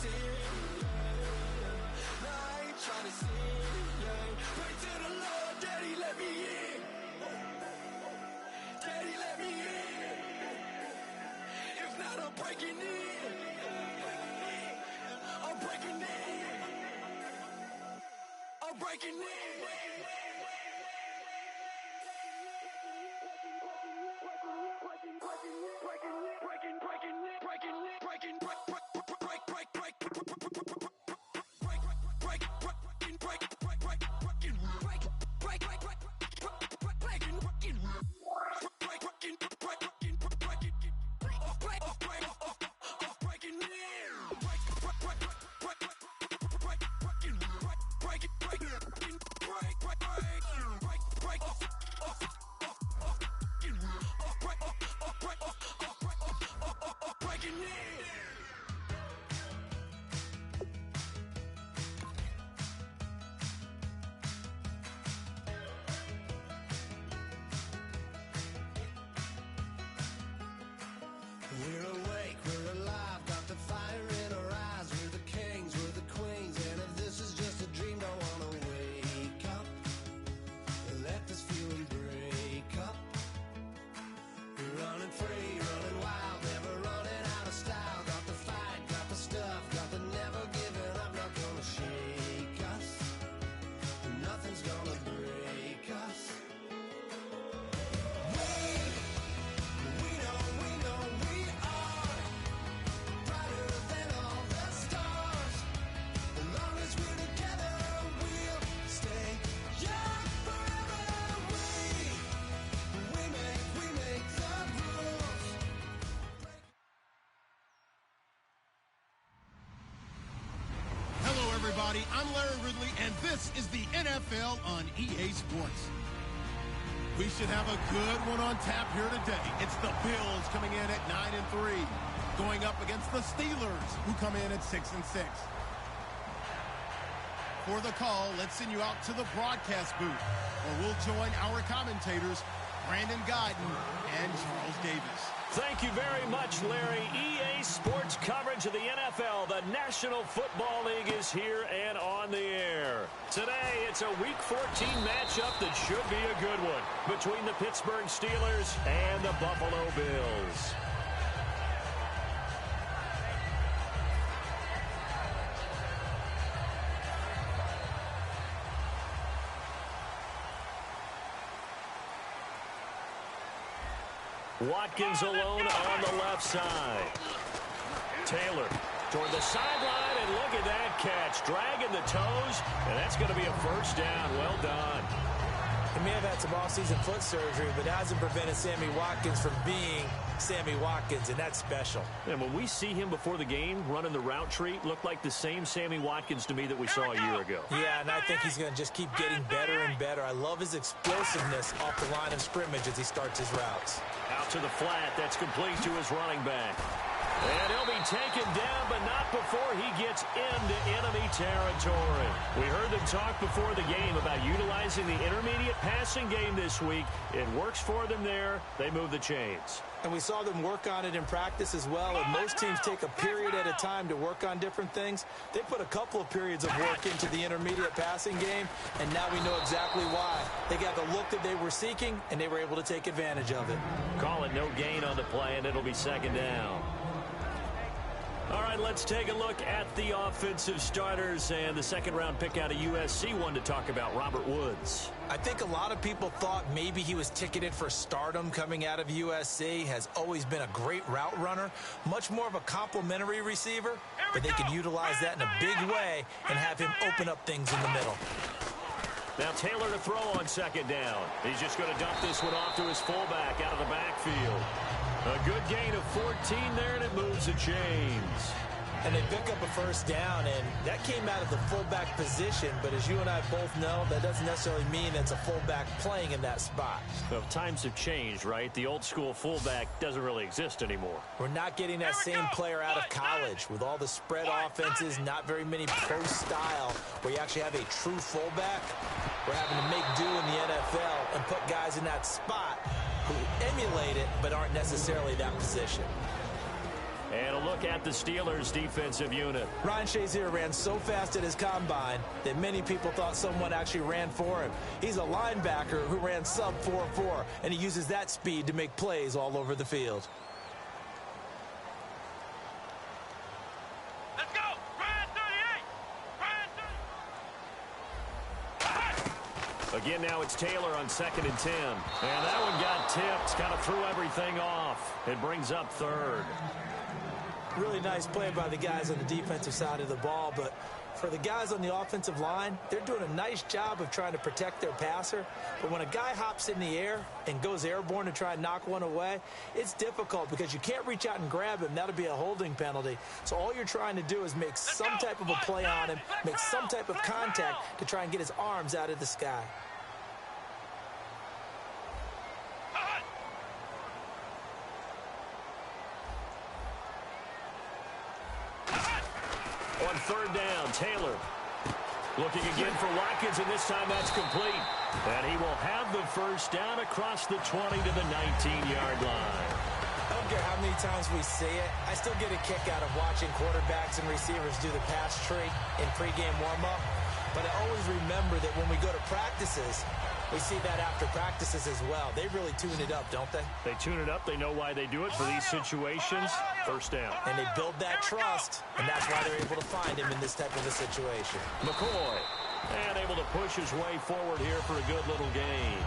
sin, yeah. No, I ain't tryna sin, yeah. Pray to the Lord, Daddy, let me in. Daddy, let me in. If not, I'm breaking in. I'm breaking in. I'm breaking in. We're awake, we're alive, got the fire in our eyes. We're the kings, we're the queens, and if this is just a dream, don't wanna wake up. Let this feeling break up. We're running free, running wild, never running out of style. Got the fight, got the stuff, got the never giving up. Not gonna shake us, nothing's gonna break us. Everybody, I'm Larry Ridley, and this is the NFL on EA Sports. We should have a good one on tap here today. It's the Bills coming in at 9-3, going up against the Steelers, who come in at 6-6. For the call, let's send you out to the broadcast booth, where we'll join our commentators, Brandon Guyton and Charles Davis. Thank you very much, Larry. EA Sports coverage of the NFL. The National Football League is here and on the air. Today, it's a Week 14 matchup that should be a good one between the Pittsburgh Steelers and the Buffalo Bills. Watkins alone on the left side. Taylor toward the sideline, and look at that catch. Dragging the toes, and that's going to be a first down. Well done. He may have had some off-season foot surgery, but it hasn't prevented Sammy Watkins from being Sammy Watkins, and that's special. And when we see him before the game running the route tree, looked like the same Sammy Watkins to me that we saw a year ago. Yeah, and I think he's going to just keep getting better and better. I love his explosiveness off the line of scrimmage as he starts his routes. Out to the flat. That's complete to his running back. And he'll be taken down, but not before he gets into enemy territory. We heard them talk before the game about utilizing the intermediate passing game this week. It works for them there. They move the chains. And we saw them work on it in practice as well. And most teams take a period at a time to work on different things. They put a couple of periods of work into the intermediate passing game, and now we know exactly why. They got the look that they were seeking, and they were able to take advantage of it. Call it no gain on the play, and it'll be second down. All right, let's take a look at the offensive starters and the second-round pick out of USC. One to talk about, Robert Woods. I think a lot of people thought maybe he was ticketed for stardom coming out of USC. Has always been a great route runner, much more of a complimentary receiver, but they can utilize that in a big way and have him open up things in the middle. Now Taylor to throw on second down. He's just going to dump this one off to his fullback out of the backfield. A good gain of 14 there, and it moves the chains. And they pick up a first down, and that came out of the fullback position. But as you and I both know, that doesn't necessarily mean it's a fullback playing in that spot. Well, times have changed, right? The old school fullback doesn't really exist anymore. We're not getting that same player out of college. With all the spread offenses, not very many pro style, where you actually have a true fullback. We're having to make do in the NFL and put guys in that spot who emulate it but aren't necessarily that position. And a look at the Steelers' defensive unit. Ryan Shazier ran so fast at his combine that many people thought someone actually ran for him. He's a linebacker who ran sub 4.4, and he uses that speed to make plays all over the field. Let's go! Ryan 38! Ryan 30! Again, now it's Taylor on 2nd and 10. And that one got tipped, kind of threw everything off. It brings up 3rd. Really nice play by the guys on the defensive side of the ball, but for the guys on the offensive line, they're doing a nice job of trying to protect their passer. But when a guy hops in the air and goes airborne to try and knock one away, it's difficult because you can't reach out and grab him. That'll be a holding penalty. So all you're trying to do is make some type of a play on him, make some type of contact to try and get his arms out of the sky. On 3rd down, Taylor looking again for Watkins, and this time that's complete. And he will have the first down across the 20 to the 19-yard line. I don't care how many times we see it. I still get a kick out of watching quarterbacks and receivers do the pass tree in pregame warm-up. But I always remember that when we go to practices, we see that after practices as well. They really tune it up, don't they? They tune it up. They know why they do it for these situations. First down. And they build that trust, and that's why they're able to find him in this type of a situation. McCoy, and able to push his way forward here for a good little gain.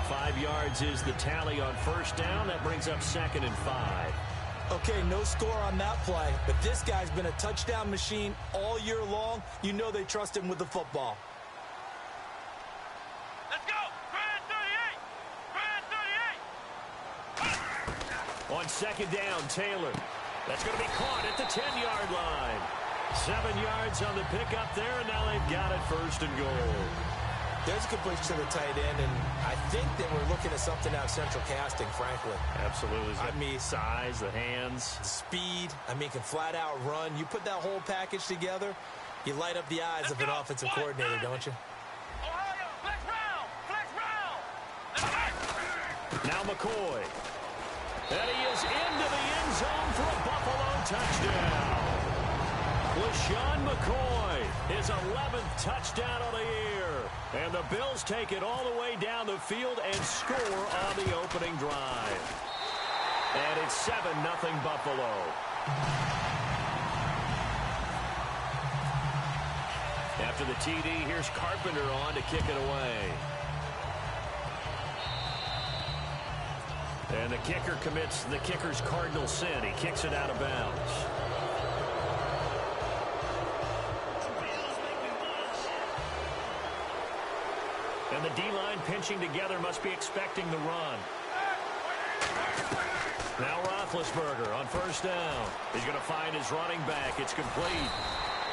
5 yards is the tally on first down. That brings up 2nd and 5. Okay, no score on that play, but this guy's been a touchdown machine all year long. You know they trust him with the football. Let's go! Ryan 38! Ryan 38! On 2nd down, Taylor. That's going to be caught at the 10-yard line. 7 yards on the pickup there, and now they've got it 1st and goal. There's a completion to the tight end, and I think that we're looking at something out of central casting, frankly. Absolutely. I mean, size, the hands. the speed, I mean, can flat out run. You put that whole package together, you light up the eyes of an offensive coordinator, don't you? Ohio, flex round! Flex round! Now McCoy. And he is into the end zone for a Buffalo touchdown. LaShawn McCoy, his 11th touchdown of the year. And the Bills take it all the way down the field and score on the opening drive. And it's 7-0 Buffalo. After the TD, here's Carpenter on to kick it away. And the kicker commits the kicker's cardinal sin. He kicks it out of bounds. And the D-line pinching together must be expecting the run. Now Roethlisberger on first down. He's going to find his running back. It's complete.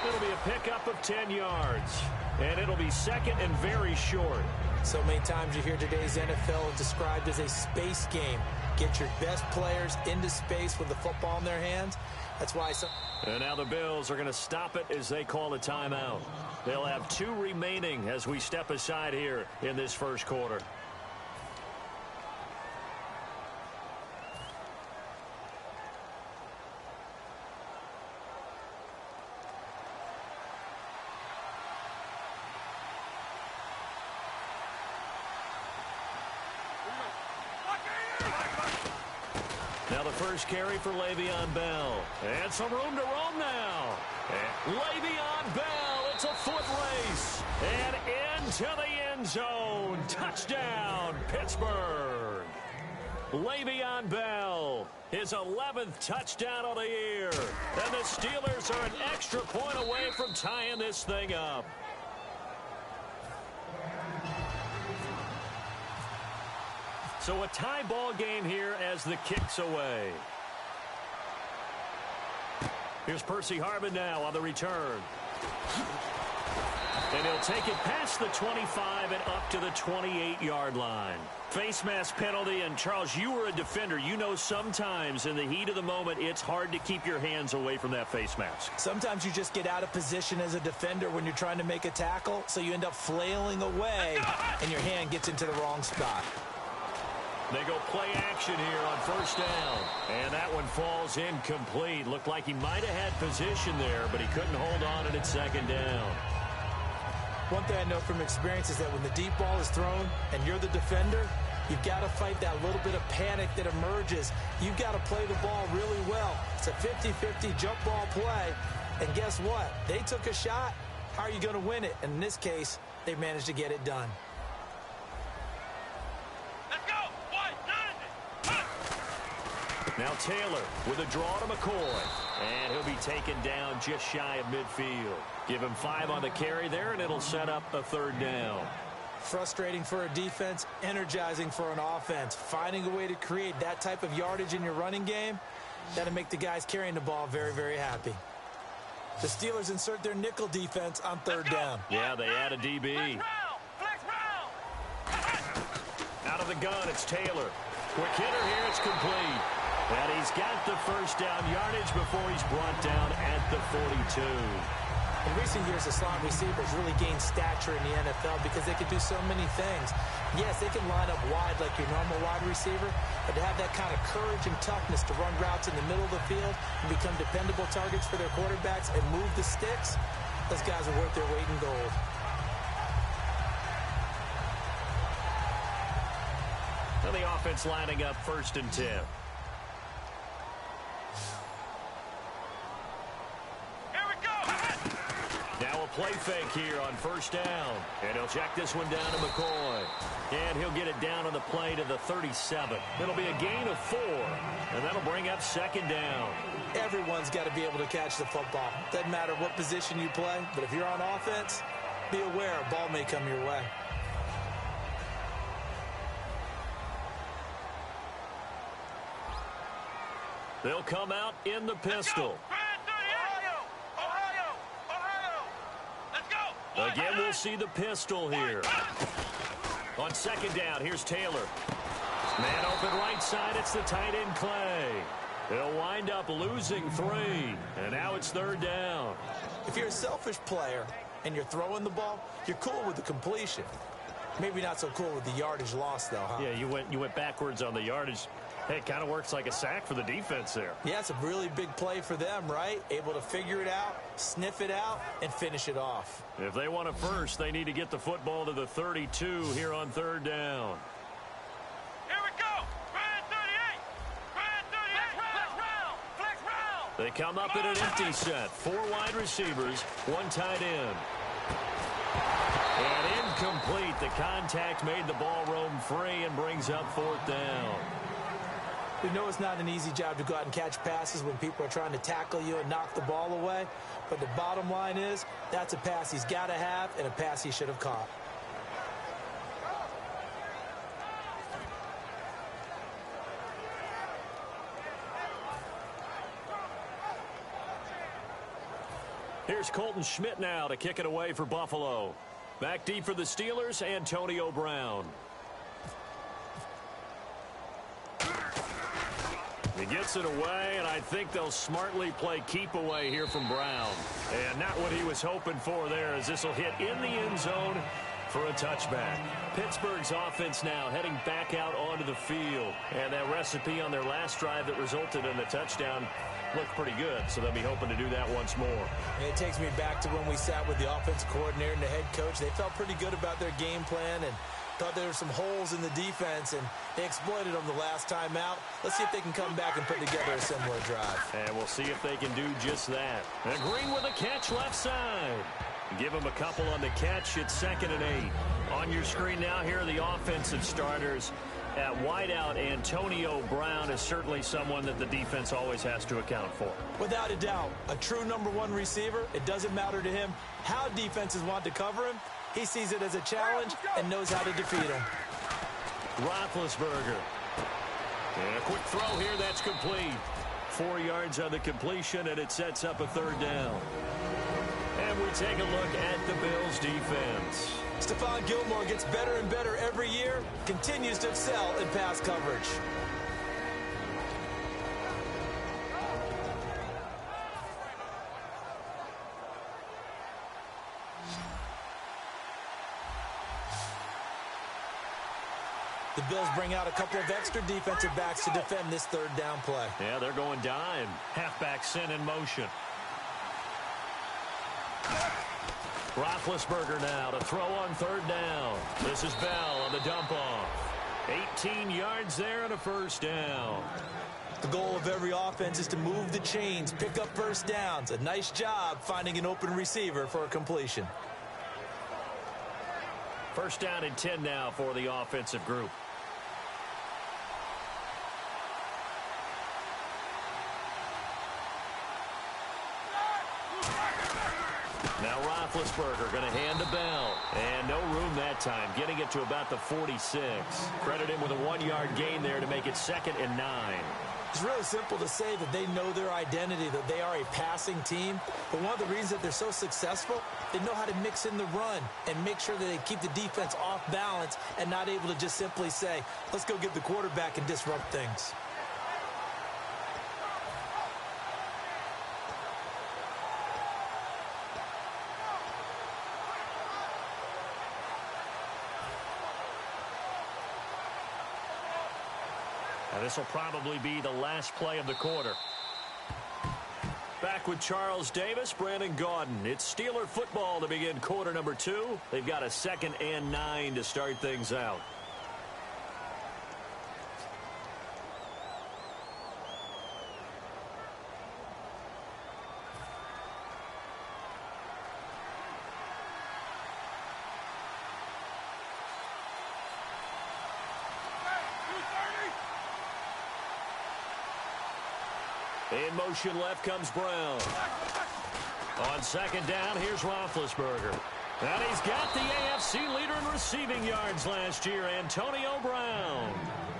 It'll be a pickup of 10 yards. And it'll be 2nd and very short. So many times you hear today's NFL described as a space game. Get your best players into space with the football in their hands. That's why some... And now the Bills are going to stop it as they call a timeout. They'll have 2 remaining as we step aside here in this first quarter. Now the first carry for Le'Veon Bell. And some room to roam now. And Le'Veon Bell, it's a foot race. And into the end zone. Touchdown, Pittsburgh. Le'Veon Bell, his 11th touchdown of the year. And the Steelers are an extra point away from tying this thing up. So a tie ball game here as the kick's away. Here's Percy Harvin now on the return. And he'll take it past the 25 and up to the 28-yard line. Face mask penalty, and Charles, you were a defender. You know sometimes in the heat of the moment, it's hard to keep your hands away from that face mask. Sometimes you just get out of position as a defender when you're trying to make a tackle, so you end up flailing away, and your hand gets into the wrong spot. They go play action here on first down. And that one falls incomplete. Looked like he might have had position there, but he couldn't hold on at second down. One thing I know from experience is that when the deep ball is thrown and you're the defender, you've got to fight that little bit of panic that emerges. You've got to play the ball really well. It's a 50-50 jump ball play. And guess what? They took a shot. How are you going to win it? And in this case, they managed to get it done. Let's go. Now Taylor with a draw to McCoy. And he'll be taken down just shy of midfield. Give him 5 on the carry there, and it'll set up a third down. Frustrating for a defense, energizing for an offense. Finding a way to create that type of yardage in your running game, that'll make the guys carrying the ball very, very happy. The Steelers insert their nickel defense on third down. Yeah, they add a DB. Flex round. Out of the gun, it's Taylor. Quick hitter here, it's complete. And he's got the first down yardage before he's brought down at the 42. In recent years, the slot receivers really gained stature in the NFL because they can do so many things. Yes, they can line up wide like your normal wide receiver, but to have that kind of courage and toughness to run routes in the middle of the field and become dependable targets for their quarterbacks and move the sticks, those guys are worth their weight in gold. Now the offense lining up 1st and 10. Now a play fake here on first down. And he'll check this one down to McCoy. And he'll get it down on the play to the 37. It'll be a gain of 4. And that'll bring up 2nd down. Everyone's got to be able to catch the football. Doesn't matter what position you play, but if you're on offense, be aware a ball may come your way. They'll come out in the pistol. Again, we'll see the pistol here. On 2nd down, here's Taylor. Man open right side, it's the tight end Clay. They'll wind up losing 3. And now it's 3rd down. If you're a selfish player and you're throwing the ball, you're cool with the completion. Maybe not so cool with the yardage loss, though, huh? Yeah, you went backwards on the yardage. Hey, it kind of works like a sack for the defense there. Yeah, it's a really big play for them, right? Able to figure it out, sniff it out, and finish it off. If they want a first, they need to get the football to the 32 here on 3rd down. Here we go. Grand 38. Grand 38. Flex round. They come up in an empty set. 4 wide receivers, 1 tight end. And incomplete. The contact made the ball roam free and brings up 4th down. We know it's not an easy job to go out and catch passes when people are trying to tackle you and knock the ball away. But the bottom line is, that's a pass he's got to have and a pass he should have caught. Here's Colton Schmidt now to kick it away for Buffalo. Back deep for the Steelers, Antonio Brown. He gets it away, and I think they'll smartly play keep away here from Brown. And not what he was hoping for there, as this will hit in the end zone for a touchback. Pittsburgh's offense now heading back out onto the field. And that recipe on their last drive that resulted in the touchdown looked pretty good, so they'll be hoping to do that once more. And it takes me back to when we sat with the offensive coordinator and the head coach. They felt pretty good about their game plan and thought there were some holes in the defense, and they exploited them the last time out. Let's see if they can come back and put together a similar drive. And we'll see if they can do just that. And Green with a catch left side. Give him a couple on the catch. It's 2nd and 8. On your screen now, here are the offensive starters. At wideout, Antonio Brown is certainly someone that the defense always has to account for. Without a doubt, a true #1 receiver. It doesn't matter to him how defenses want to cover him. He sees it as a challenge and knows how to defeat him. Roethlisberger. And a quick throw here, that's complete. 4 yards on the completion, and it sets up a 3rd down. And we take a look at the Bills' defense. Stephon Gilmore gets better and better every year, continues to excel in pass coverage. The Bills bring out a couple of extra defensive backs to defend this third down play. Yeah, they're going dime. Halfback sent in motion. Roethlisberger now to throw on third down. This is Bell on the dump off. 18 yards there and a first down. The goal of every offense is to move the chains, pick up first downs. A nice job finding an open receiver for a completion. First down and 10 now for the offensive group. Now Roethlisberger going to hand to Bell. And no room that time, getting it to about the 46. Credit him with a 1-yard gain there to make it 2nd and 9. It's really simple to say that they know their identity, that they are a passing team. But one of the reasons that they're so successful, they know how to mix in the run and make sure that they keep the defense off balance and not able to just simply say, let's go get the quarterback and disrupt things. This will probably be the last play of the quarter. Back with Charles Davis, Brandon Gaudin. It's Steeler football to begin quarter number 2. They've got a 2nd and 9 to start things out. In motion left comes Brown. On 2nd down, here's Roethlisberger. And he's got the AFC leader in receiving yards last year, Antonio Brown.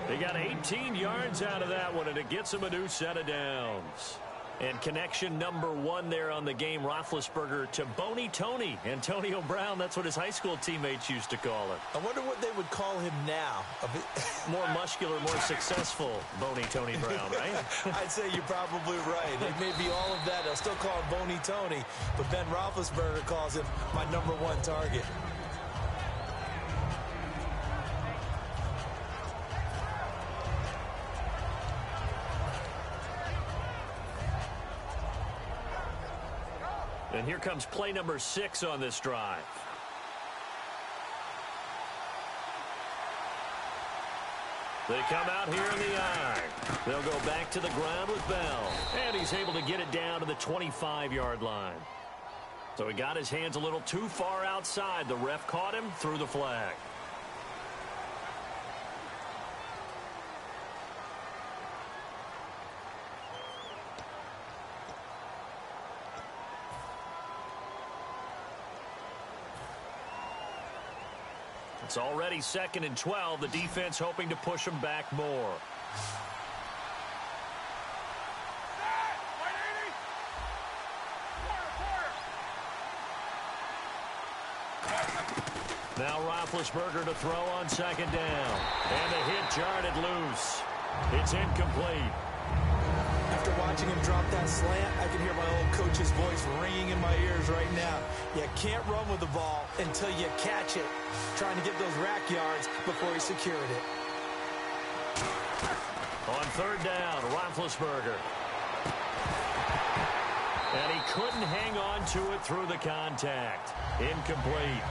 He got 18 yards out of that one, and it gets him a new set of downs. And connection number 1 there on the game, Roethlisberger to Boney Tony. Antonio Brown, that's what his high school teammates used to call him. I wonder what they would call him now. More muscular, more successful Boney Tony Brown, right? I'd say you're probably right. It may be all of that. They'll still call him Boney Tony, but Ben Roethlisberger calls him my number 1 target. And here comes play number 6 on this drive. They come out here in the eye. They'll go back to the ground with Bell. And he's able to get it down to the 25-yard line. So he got his hands a little too far outside. The ref caught him, threw the flag. It's already 2nd and 12. The defense hoping to push them back more. Now Roethlisberger to throw on 2nd down. And the hit jarred loose. It's incomplete. After watching him drop that slant, I can hear my old coach's voice ringing in my ears right now. You can't run with the ball until you catch it. Trying to get those rack yards before he secured it. On 3rd down, Roethlisberger. And he couldn't hang on to it through the contact. Incomplete.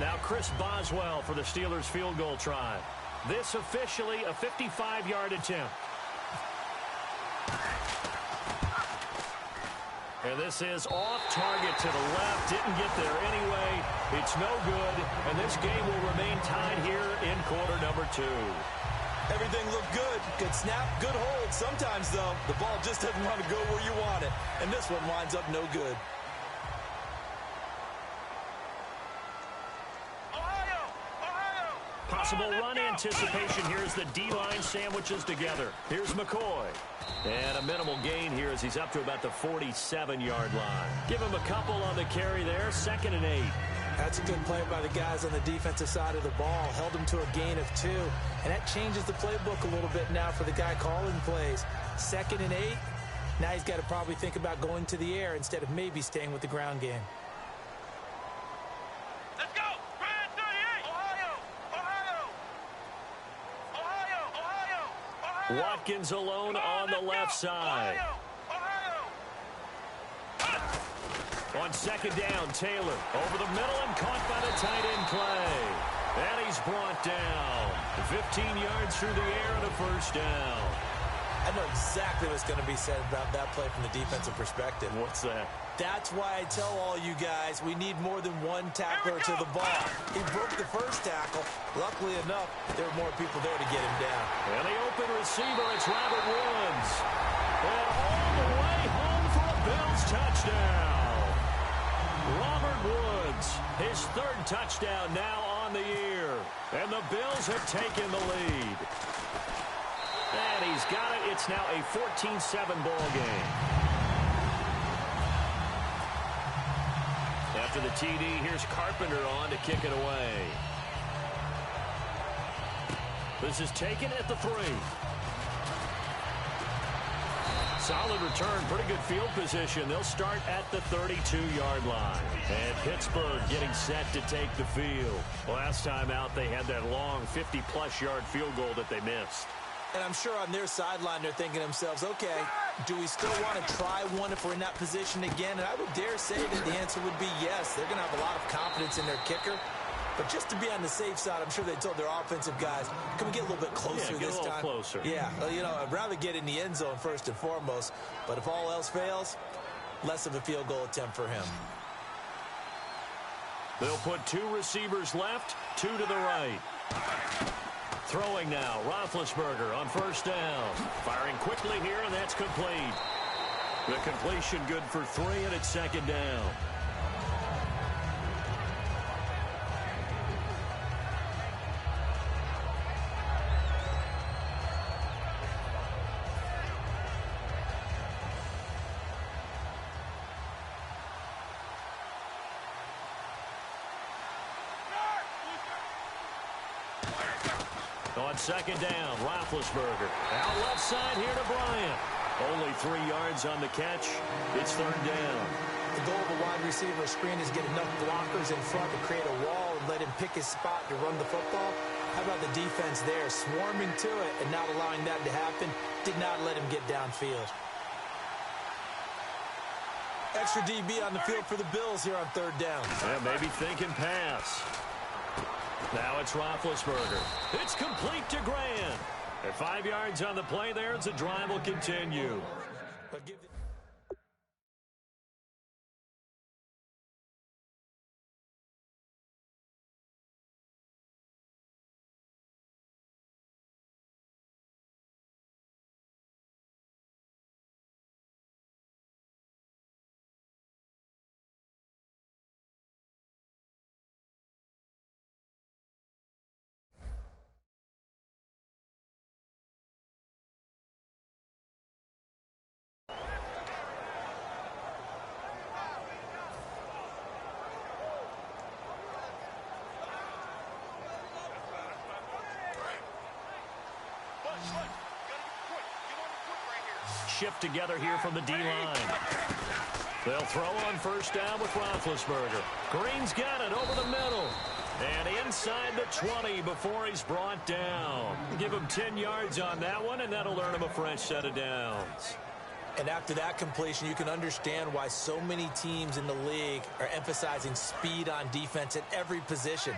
Now Chris Boswell for the Steelers field goal try. This officially a 55-yard attempt. And this is off target to the left. Didn't get there anyway. It's no good. And this game will remain tied here in quarter number 2. Everything looked good. Good snap, good hold. Sometimes, though, the ball just doesn't want to go where you want it. And this one winds up no good. Possible run anticipation here as the D-line sandwiches together. Here's McCoy. And a minimal gain here as he's up to about the 47-yard line. Give him a couple on the carry there. 2nd and 8. That's a good play by the guys on the defensive side of the ball. Held him to a gain of 2. And that changes the playbook a little bit now for the guy calling plays. 2nd and 8. Now he's got to probably think about going to the air instead of maybe staying with the ground game. Let's go! Ground Watkins alone on the left side. On second down, Taylor over the middle and caught by the tight end play. And he's brought down 15 yards through the air and a first down. I know exactly what's going to be said about that play from the defensive perspective. What's that? That's why I tell all you guys we need more than one tackler to the ball. He broke the first tackle. Luckily enough, there were more people there to get him down. And the open receiver, it's Robert Woods. And all the way home for a Bills touchdown. Robert Woods, his third touchdown now on the year. And the Bills have taken the lead. And he's got it. It's now a 14-7 ball game. After the TD, here's Carpenter on to kick it away. This is taken at the 3. Solid return, pretty good field position. They'll start at the 32-yard line. And Pittsburgh getting set to take the field. Last time out, they had that long 50-plus yard field goal that they missed. And I'm sure on their sideline they're thinking to themselves, okay, do we still want to try one if we're in that position again? And I would dare say that the answer would be yes. They're going to have a lot of confidence in their kicker. But just to be on the safe side, I'm sure they told their offensive guys, can we get a little bit closer this time? Get a little closer. Yeah, you know, I'd rather get in the end zone first and foremost. But if all else fails, less of a field goal attempt for him. They'll put 2 receivers left, 2 to the right. Throwing now, Roethlisberger on first down. Firing quickly here, and that's complete. The completion good for 3, and it's second down. On second down, Roethlisberger. Out left side here to Bryant. Only 3 yards on the catch. It's third down. The goal of a wide receiver screen is get enough blockers in front to create a wall and let him pick his spot to run the football. How about the defense there, swarming to it and not allowing that to happen? Did not let him get downfield. Extra DB on the field for the Bills here on third down. Yeah, maybe thinking pass. Now it's Roethlisberger. It's complete to Grant. At 5 yards on the play there, as the drive will continue. Shift together here from the D-line. They'll throw on first down with Roethlisberger. Green's got it over the middle. And inside the 20 before he's brought down. Give him 10 yards on that one, and that'll earn him a fresh set of downs. And after that completion, you can understand why so many teams in the league are emphasizing speed on defense at every position.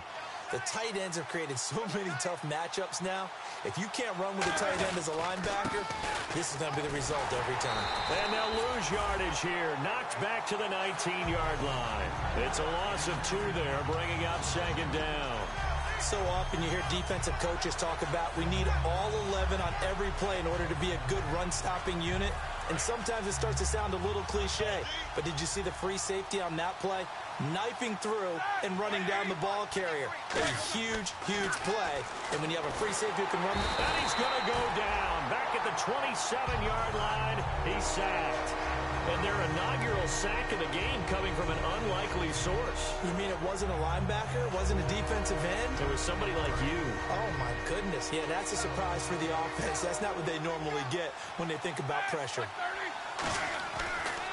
The tight ends have created so many tough matchups now. If you can't run with a tight end as a linebacker, this is going to be the result every time. And they'll lose yardage here. Knocked back to the 19-yard line. It's a loss of 2 there, bringing up second down. So often you hear defensive coaches talk about we need all 11 on every play in order to be a good run-stopping unit. And sometimes it starts to sound a little cliche. But did you see the free safety on that play? Knifing through and running down the ball carrier. A huge, huge play. And when you have a free safety who can run... And he's going to go down. Back at the 27-yard line, he's sacked. And their inaugural sack of the game coming from an unlikely source. You mean it wasn't a linebacker? It wasn't a defensive end? It was somebody like you. Oh, my goodness. Yeah, that's a surprise for the offense. That's not what they normally get when they think about pressure.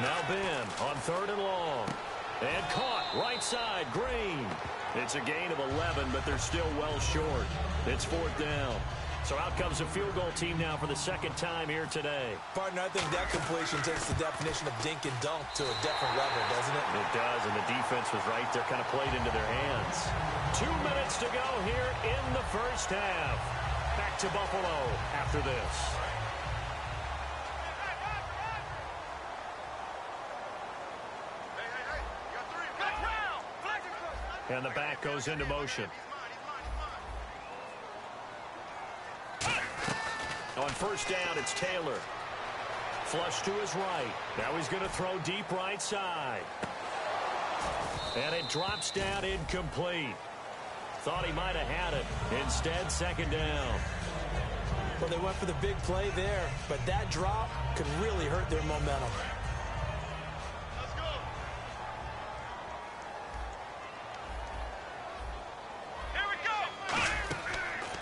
Now Ben on third and long. And caught right side, Green. It's a gain of 11, but they're still well short. It's fourth down. So out comes a field goal team now for the second time here today. Partner, I think that completion takes the definition of dink and dunk to a different level, doesn't it? It does, and the defense was right there, kind of played into their hands. 2 minutes to go here in the first half. Back to Buffalo after this. And the back goes into motion. On first down, it's Taylor. Flush to his right. Now he's going to throw deep right side. And it drops down incomplete. Thought he might have had it. Instead, second down. Well, they went for the big play there, but that drop could really hurt their momentum. Let's go. Here we go.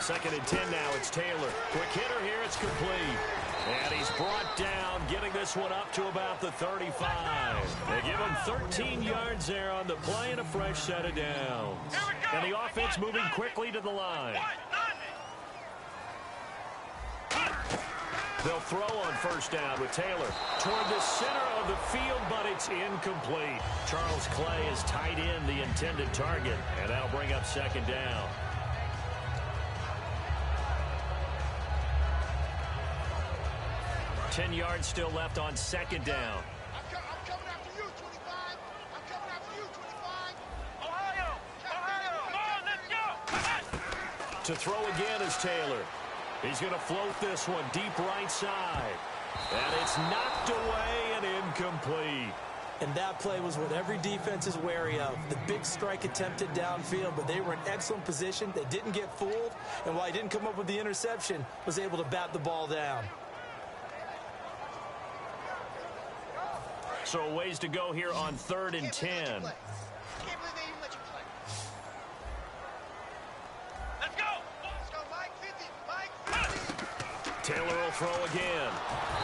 Second and 10 now, it's Taylor. Quick hitter here, it's complete. And he's brought down, getting this one up to about the 35. They give him 13 yards there on the play and a fresh set of downs. And the offense moving quickly to the line. They'll throw on first down with Taylor toward the center of the field, but it's incomplete. Charles Clay has tied in the intended target, and that'll bring up second down. Ten yards still left on second down. I'm coming after you, 25. I'm coming after you, 25. Ohio! Come on, let's go! To throw again is Taylor. He's going to float this one deep right side. And it's knocked away and incomplete. And that play was what every defense is wary of. The big strike attempted downfield, but they were in excellent position. They didn't get fooled. And while he didn't come up with the interception, was able to bat the ball down. So a ways to go here on 3rd and 10. Can't believe they even let you play. Let's go! Let's go, Mike 50. Mike 50. Taylor will throw again.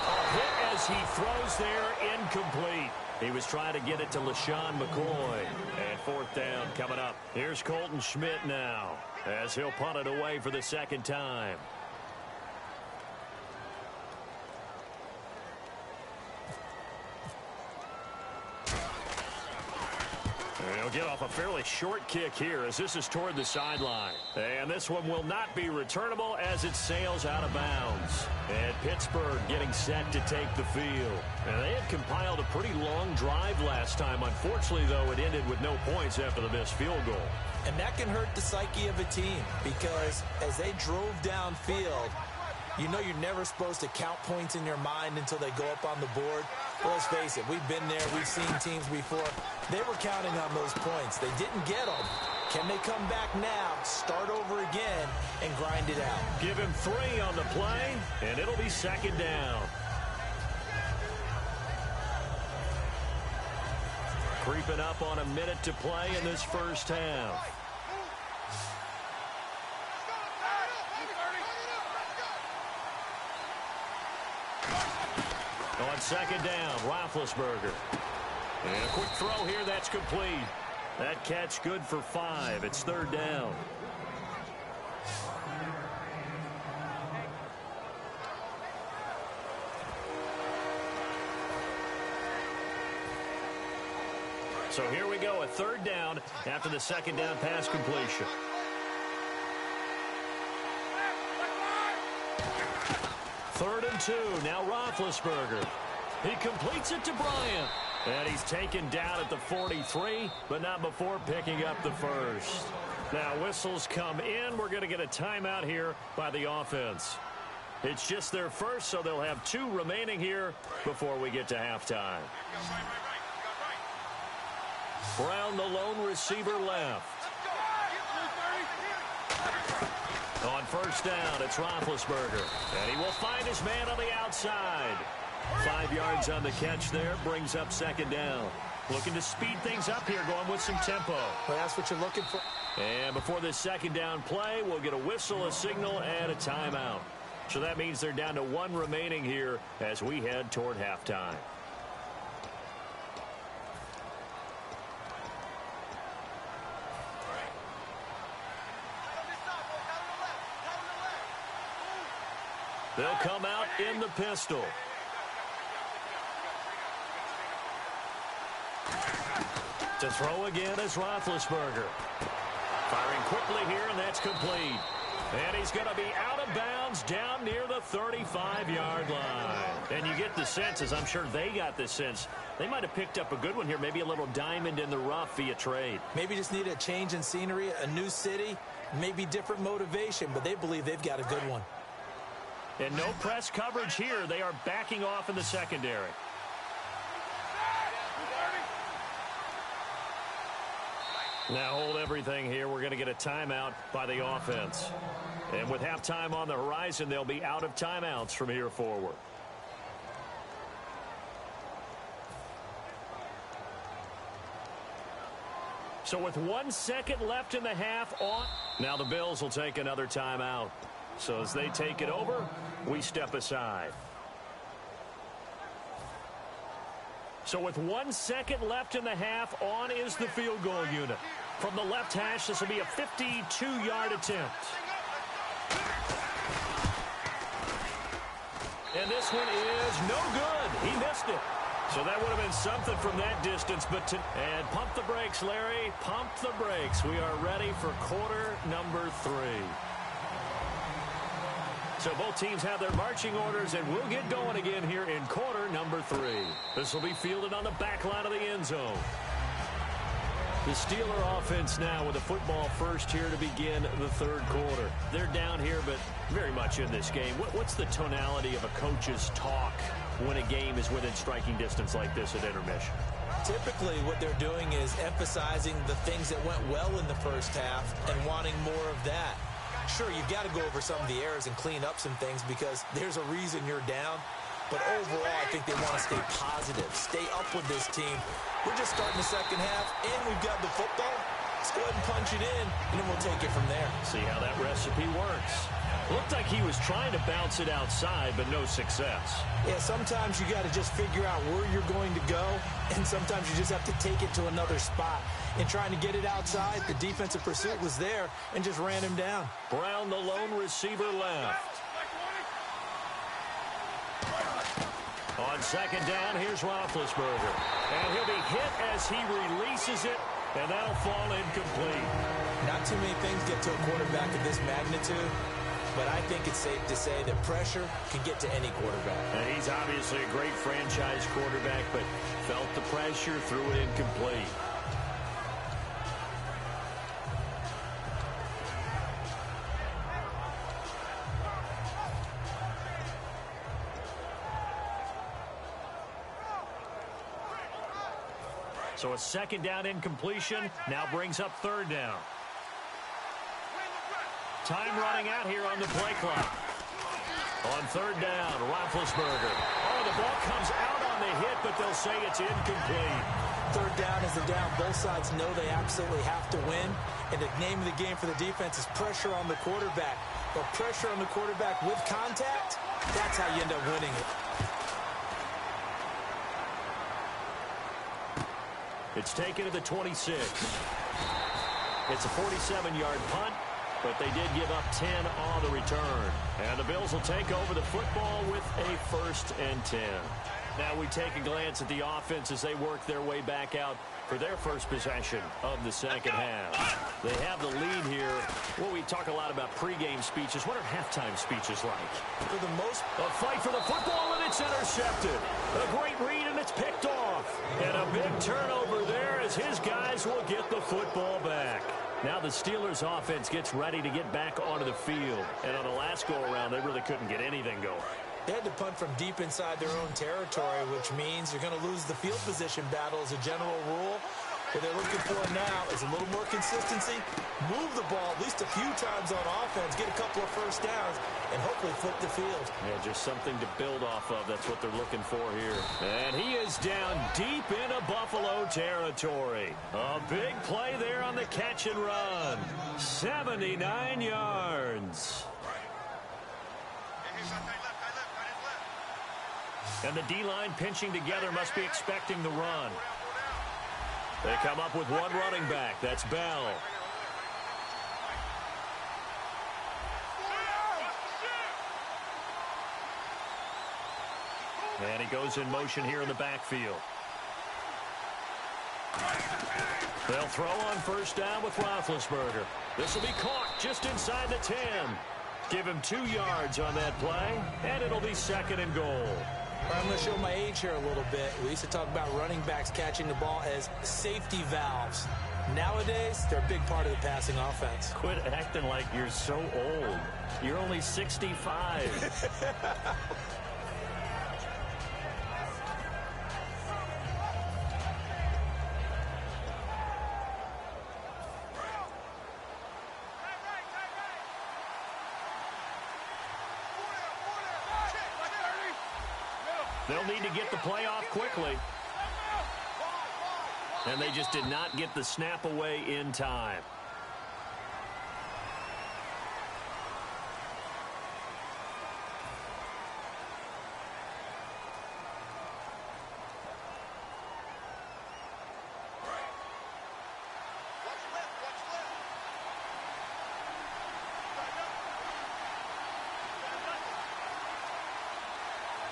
A hit as he throws there, incomplete. He was trying to get it to LaShawn McCoy. And fourth down coming up. Here's Colton Schmidt now as he'll punt it away for the second time. He'll get off a fairly short kick here as this is toward the sideline. And this one will not be returnable as it sails out of bounds. And Pittsburgh getting set to take the field. And they had compiled a pretty long drive last time. Unfortunately, though, it ended with no points after the missed field goal. And that can hurt the psyche of a team because as they drove downfield, you know you're never supposed to count points in your mind until they go up on the board. Well, let's face it, we've been there, we've seen teams before. They were counting on those points. They didn't get them. Can they come back now, start over again, and grind it out? Give him 3 on the play, and it'll be second down. Creeping up on a minute to play in this first half. On second down, Roethlisberger. And a quick throw here, that's complete. That catch good for 5. It's third down. So here we go, a third down after the second down pass completion. Third and 2, now Roethlisberger. He completes it to Bryant. And he's taken down at the 43, but not before picking up the first. Now whistles come in. We're going to get a timeout here by the offense. It's just their first, so they'll have 2 remaining here before we get to halftime. Brown, the lone receiver, left. On first down, it's Roethlisberger. And he will find his man on the outside. 5 yards on the catch there, brings up second down. Looking to speed things up here, going with some tempo. Well, that's what you're looking for. And before this second down play, we'll get a whistle, a signal, and a timeout. So that means they're down to 1 remaining here as we head toward halftime. They'll come out in the pistol. To throw again is Roethlisberger. Firing quickly here, and that's complete. And he's going to be out of bounds down near the 35-yard line. And you get the sense, as I'm sure they got the sense, they might have picked up a good one here, maybe a little diamond in the rough via trade. Maybe just need a change in scenery, a new city, maybe different motivation, but they believe they've got a good one. And no press coverage here. They are backing off in the secondary. Now hold everything here. We're going to get a timeout by the offense. And with halftime on the horizon, they'll be out of timeouts from here forward. So with 1 second left in the half on. Now the Bills will take another timeout. So as they take it over, we step aside. So with 1 second left in the half, on is the field goal unit. From the left hash, this will be a 52-yard attempt. And this one is no good. He missed it. So that would have been something from that distance. And pump the brakes, Larry. Pump the brakes. We are ready for quarter number 3. So both teams have their marching orders, and we'll get going again here in quarter number 3. This will be fielded on the back line of the end zone. The Steeler offense now with the football first here to begin the third quarter. They're down here, but very much in this game. What's the tonality of a coach's talk when a game is within striking distance like this at intermission? Typically, what they're doing is emphasizing the things that went well in the first half and wanting more of that. Sure, you've got to go over some of the errors and clean up some things because there's a reason you're down. But overall, I think they want to stay positive, stay up with this team. We're just starting the second half, and we've got the football. Let's go ahead and punch it in, and then we'll take it from there. See how that recipe works. Looked like he was trying to bounce it outside, but no success. Yeah, sometimes you got to just figure out where you're going to go, and sometimes you just have to take it to another spot. And trying to get it outside, the defensive pursuit was there and just ran him down. Brown, the lone receiver, left. On second down, here's Roethlisberger. And he'll be hit as he releases it, and that'll fall incomplete. Not too many things get to a quarterback of this magnitude, but I think it's safe to say that pressure can get to any quarterback. And he's obviously a great franchise quarterback, but felt the pressure, threw it incomplete. So a second down incompletion now brings up third down. Time running out here on the play clock. On third down, Roethlisberger. Oh, the ball comes out on the hit, but they'll say it's incomplete. Third down is the down. Both sides know they absolutely have to win. And the name of the game for the defense is pressure on the quarterback. But pressure on the quarterback with contact, that's how you end up winning it. It's taken to the 26. It's a 47-yard punt, but they did give up 10 on the return. And the Bills will take over the football with a 1st and 10. Now we take a glance at the offense as they work their way back out for their first possession of the second half. They have the lead here. Well, we talk a lot about pregame speeches. What are halftime speeches like? For the most A fight for the football, and it's intercepted. A great read, and it's picked off. And a big turnover there as his guys will get the football back. Now the Steelers offense gets ready to get back onto the field. And on the last go-around, they really couldn't get anything going. They had to punt from deep inside their own territory, which means you're going to lose the field position battle as a general rule. What they're looking for now is a little more consistency, move the ball at least a few times on offense, get a couple of first downs, and hopefully flip the field. Yeah, just something to build off of. That's what they're looking for here. And he is down deep into Buffalo territory. A big play there on the catch and run. 79 yards. And the D-line pinching together must be expecting the run. They come up with one running back. That's Bell. And he goes in motion here in the backfield. They'll throw on first down with Roethlisberger. This will be caught just inside the 10. Give him 2 yards on that play, and it'll be 2nd and goal. I'm going to show my age here a little bit. We used to talk about running backs catching the ball as safety valves. Nowadays, they're a big part of the passing offense. Quit acting like you're so old. You're only 65. They'll need to get the play off quickly. And they just did not get the snap away in time.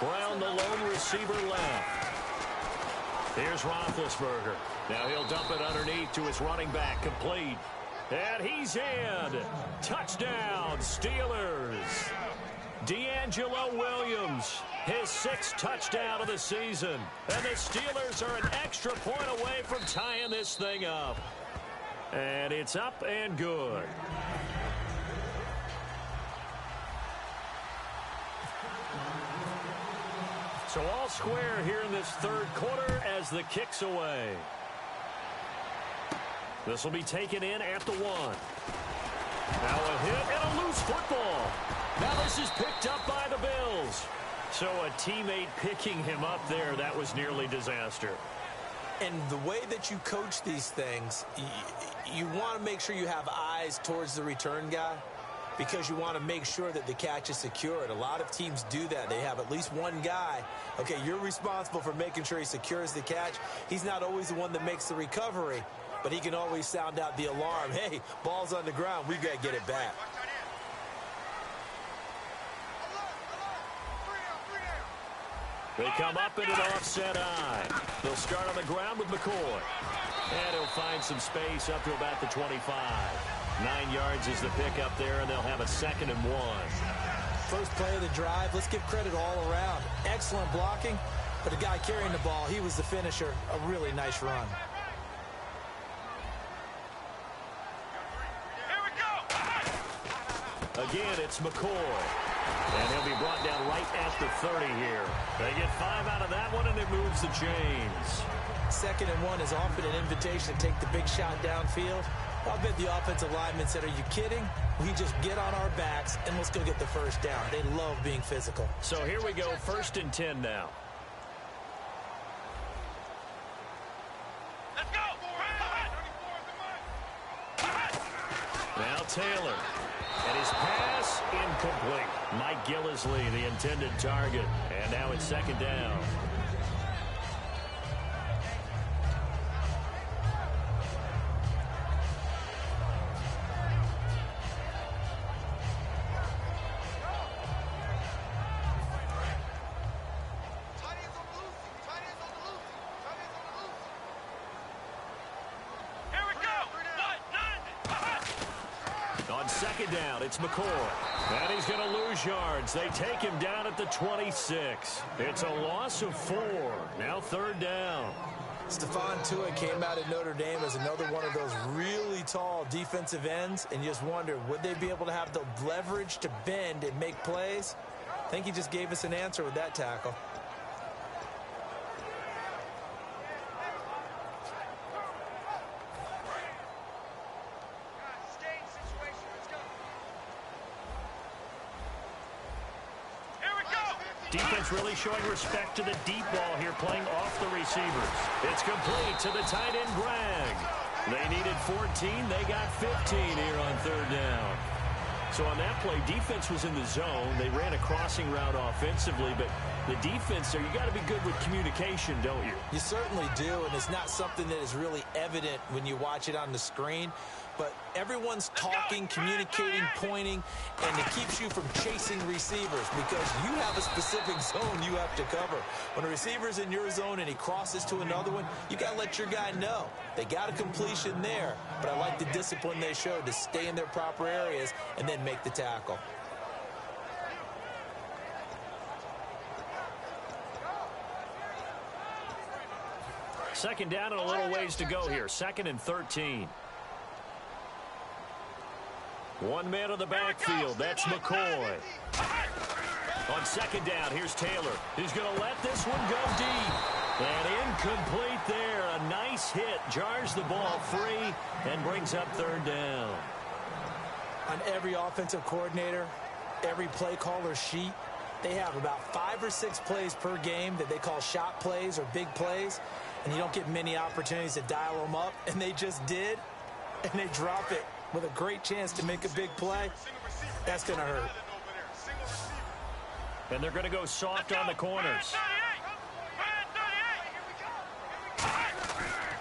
Brown, the lone receiver left. Here's Roethlisberger. Now he'll dump it underneath to his running back, complete. And he's in. Touchdown, Steelers. D'Angelo Williams, his 6th touchdown of the season. And the Steelers are an extra point away from tying this thing up. And it's up and good. So all square here in this 3rd quarter as the kick's away. This will be taken in at the 1. Now a hit and a loose football. Now this is picked up by the Bills. So a teammate picking him up there, that was nearly disaster. And the way that you coach these things, you want to make sure you have eyes towards the return guy, because you want to make sure that the catch is secured. A lot of teams do that. They have at least one guy. Okay, you're responsible for making sure he secures the catch. He's not always the one that makes the recovery, but he can always sound out the alarm. Hey, ball's on the ground. We've got to get it back. They come up in an offset eye. They'll start on the ground with McCoy. And he'll find some space up to about the 25. 9 yards is the pick up there, and they'll have a 2nd and 1. First play of the drive, let's give credit all around. Excellent blocking, but the guy carrying the ball, he was the finisher. A really nice run. Here we go. Again, it's McCoy. And he'll be brought down right at the 30 here. They get 5 out of that one, and it moves the chains. 2nd and 1 is often an invitation to take the big shot downfield. I bet the offensive lineman said, are you kidding? We just get on our backs and let's go get the first down. They love being physical. So here we go, 1st and 10 now. Let's go. Now Taylor. And his pass incomplete. Mike Gillisley, the intended target. And now it's 2nd down. On 2nd down, it's McCoy. And he's going to lose yards. They take him down at the 26. It's a loss of 4. Now 3rd down. Stephon Tuitt came out of Notre Dame as another one of those really tall defensive ends, and you just wonder, would they be able to have the leverage to bend and make plays? I think he just gave us an answer with that tackle. Defense really showing respect to the deep ball here, playing off the receivers. It's complete to the tight end, Bragg. They needed 14. They got 15 here on 3rd down. So on that play, defense was in the zone. They ran a crossing route offensively, but the defense there, you got to be good with communication, don't you? You certainly do, and it's not something that is really evident when you watch it on the screen. but everyone's talking, communicating, pointing, and it keeps you from chasing receivers because you have a specific zone you have to cover. When a receiver's in your zone and he crosses to another one, you got to let your guy know. They got a completion there, but I like the discipline they showed to stay in their proper areas and then make the tackle. Second down and a little ways to go here. 2nd and 13. One man on the backfield. That's McCoy. On 2nd down, here's Taylor. He's going to let this one go deep. And incomplete there. A nice hit. Jars the ball free and brings up 3rd down. On every offensive coordinator, every play caller sheet, they have about 5 or 6 plays per game that they call shot plays or big plays. And you don't get many opportunities to dial them up. And they just did. And they drop it with a great chance to make a big play. That's going to hurt. And they're going to go soft on the corners.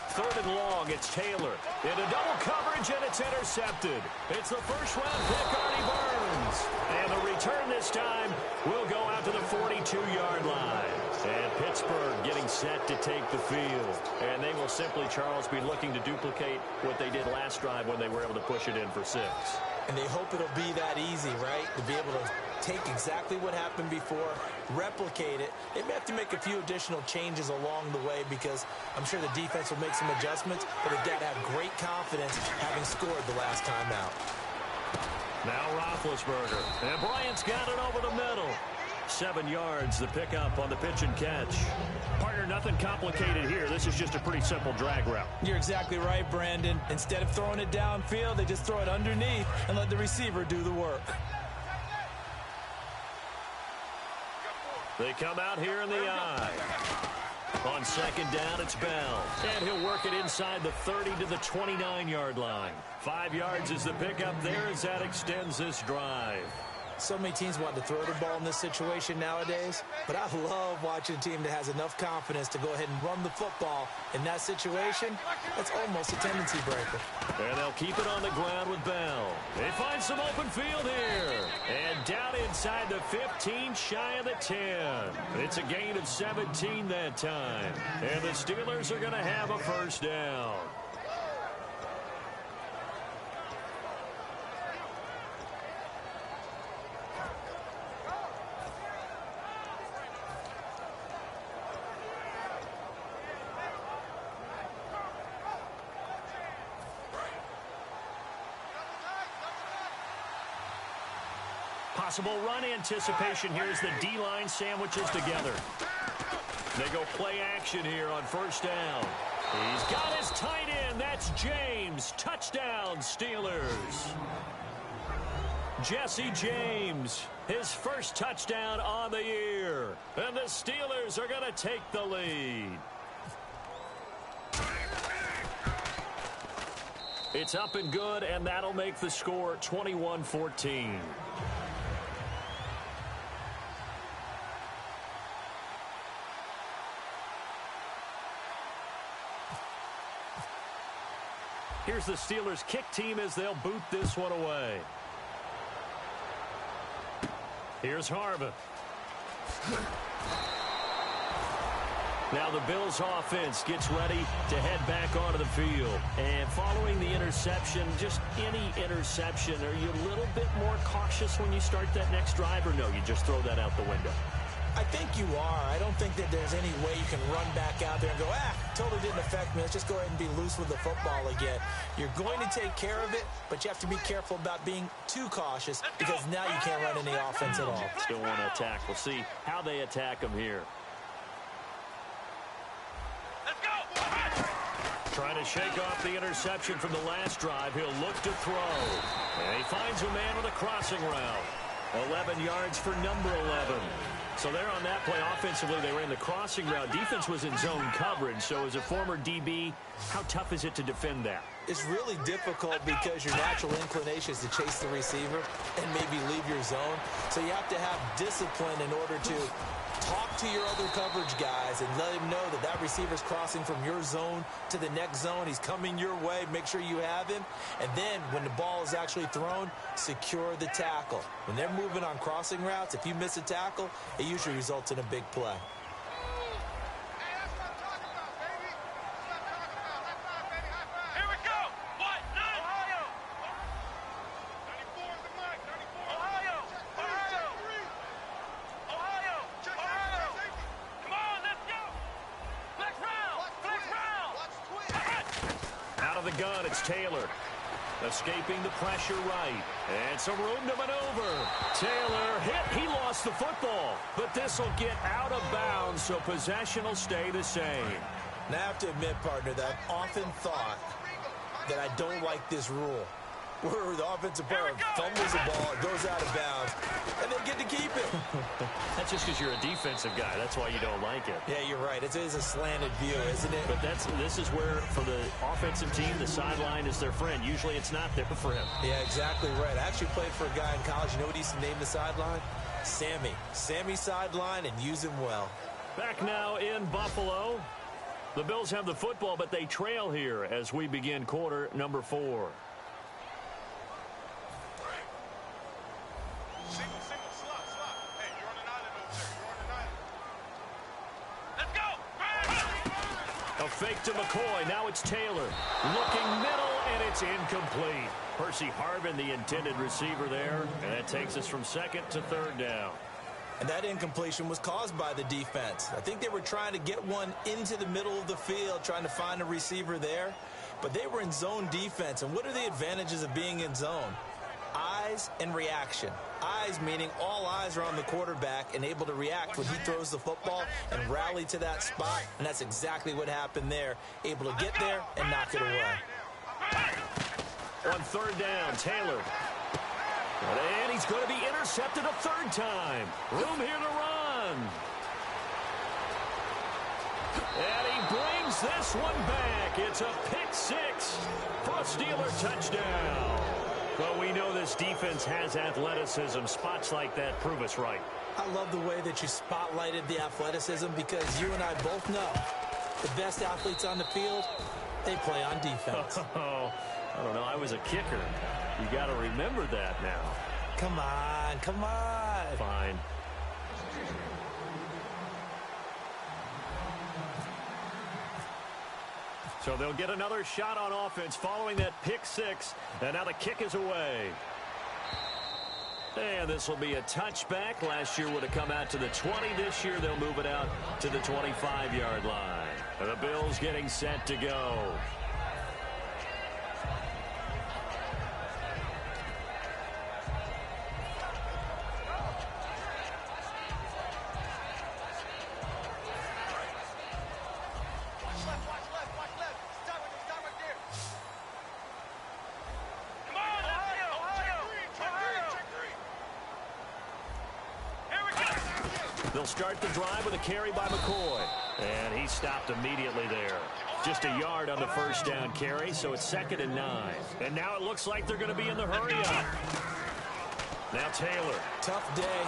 3rd and long, it's Taylor. Into double coverage, and it's intercepted. It's the first-round pick, Artie Burns. And the return this time will go out to the 42-yard line. And Pittsburgh getting set to take the field. And they will simply, Charles, be looking to duplicate what they did last drive when they were able to push it in for 6. And they hope it'll be that easy, right? To be able to take exactly what happened before, replicate it. They may have to make a few additional changes along the way because I'm sure the defense will make some adjustments, but they've got to have great confidence having scored the last time out. Now Roethlisberger. And Bryant's got it over the middle. 7 yards, the pickup on the pitch and catch. Partner, nothing complicated here. This is just a pretty simple drag route. You're exactly right, Brandon. Instead of throwing it downfield, they just throw it underneath and let the receiver do the work. They come out here in the eye. On 2nd down, it's Bell. And he'll work it inside the 30 to the 29-yard line. 5 yards is the pickup there as that extends this drive. So many teams want to throw the ball in this situation nowadays, but I love watching a team that has enough confidence to go ahead and run the football. In that situation, that's almost a tendency breaker. And they'll keep it on the ground with Bell. They find some open field here. And down inside the 15, shy of the 10. It's a gain of 17 that time. And the Steelers are going to have a first down. Possible run anticipation here as the D-line sandwiches together. They go play action here on 1st down. He's got his tight end. That's James. Touchdown, Steelers. Jesse James, his first touchdown on the year. And the Steelers are going to take the lead. It's up and good, and that'll make the score 21-14. Here's the Steelers kick team as they'll boot this one away. Here's Harvin. Now the Bills offense gets ready to head back onto the field. And following the interception, just any interception, are you a little bit more cautious when you start that next drive, or no, you just throw that out the window? I think you are. I don't think that there's any way you can run back out there and go, totally didn't affect me. Let's just go ahead and be loose with the football again. You're going to take care of it, but you have to be careful about being too cautious because now you can't run any offense at all. Still want to attack. We'll see how they attack them here. Let's go! Trying to shake off the interception from the last drive. He'll look to throw. And he finds a man with a crossing route. 11 yards for number 11. So they're on that play. Offensively, they ran the crossing route. Defense was in zone coverage. So as a former DB, how tough is it to defend that? It's really difficult because your natural inclination is to chase the receiver and maybe leave your zone. So So you have to have discipline in order to talk to your other coverage guys and let him know that that receiver's crossing from your zone to the next zone. He's coming your way. Make sure you have him. And then when the ball is actually thrown, secure the tackle. When they're moving on crossing routes, if you miss a tackle, it usually results in a big play. Gun, it's Taylor. Escaping the pressure right. And some room to maneuver. Taylor hit. He lost the football. But this will get out of bounds, so possession will stay the same. Now, I have to admit, partner, that I've often thought that I don't like this rule, where the offensive player fumbles the ball, it goes out of bounds, and they get to keep it. That's just because you're a defensive guy. That's why you don't like it. Yeah, you're right. It is a slanted view, isn't it? But this is where, for the offensive team, the sideline is their friend. Usually it's not there for him. Yeah, exactly right. I actually played for a guy in college. You know what he used to name the sideline? Sammy. Sammy sideline, and use him well. Back now in Buffalo. The Bills have the football, but they trail here as we begin quarter number 4. A fake to McCoy. Now it's Taylor. Looking middle, and it's incomplete. Percy Harvin, the intended receiver there. And that takes us from second to third down. And that incompletion was caused by the defense. I think they were trying to get one into the middle of the field, trying to find a receiver there. But they were in zone defense. And what are the advantages of being in zone? Eyes and reaction. Eyes meaning all eyes are on the quarterback and able to react when he throws the football and rally to that spot. And that's exactly what happened there. Able to get there and knock it away. On third down, Taylor. And he's going to be intercepted a third time. Room here to run. And he brings this one back. It's a pick 6 for a Steeler touchdown. But we know this defense has athleticism. Spots like that prove us right. I love the way that you spotlighted the athleticism because you and I both know the best athletes on the field, they play on defense. Oh, I don't know. I was a kicker. You got to remember that now. Come on, come on. Fine. So they'll get another shot on offense following that pick 6. And now the kick is away. And this will be a touchback. Last year would have come out to the 20. This year they'll move it out to the 25-yard line. And the Bills getting set to go. They'll start the drive with a carry by McCoy. And he stopped immediately there. Just a yard on the first down carry, so it's 2nd and 9. And now it looks like they're going to be in the hurry up. Now Taylor. Tough day.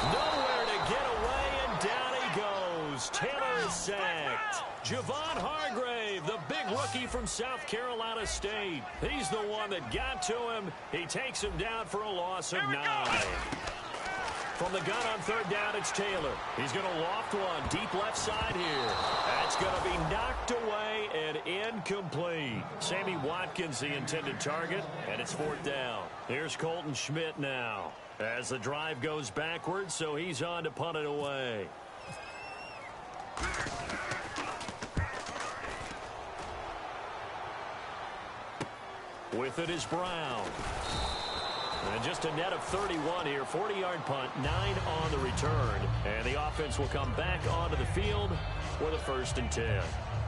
Nowhere to get away, and down he goes. Taylor is sacked. Javon Hargrave, the big rookie from South Carolina State. He's the one that got to him. He takes him down for a loss of 9. From the gun on third down, it's Taylor. He's going to loft one deep left side here. That's going to be knocked away and incomplete. Sammy Watkins, the intended target, and it's 4th down. Here's Colton Schmidt now as the drive goes backwards, so he's on to punt it away. With it is Brown. And just a net of 31 here. 40-yard punt, 9 on the return. And the offense will come back onto the field with a 1st and 10.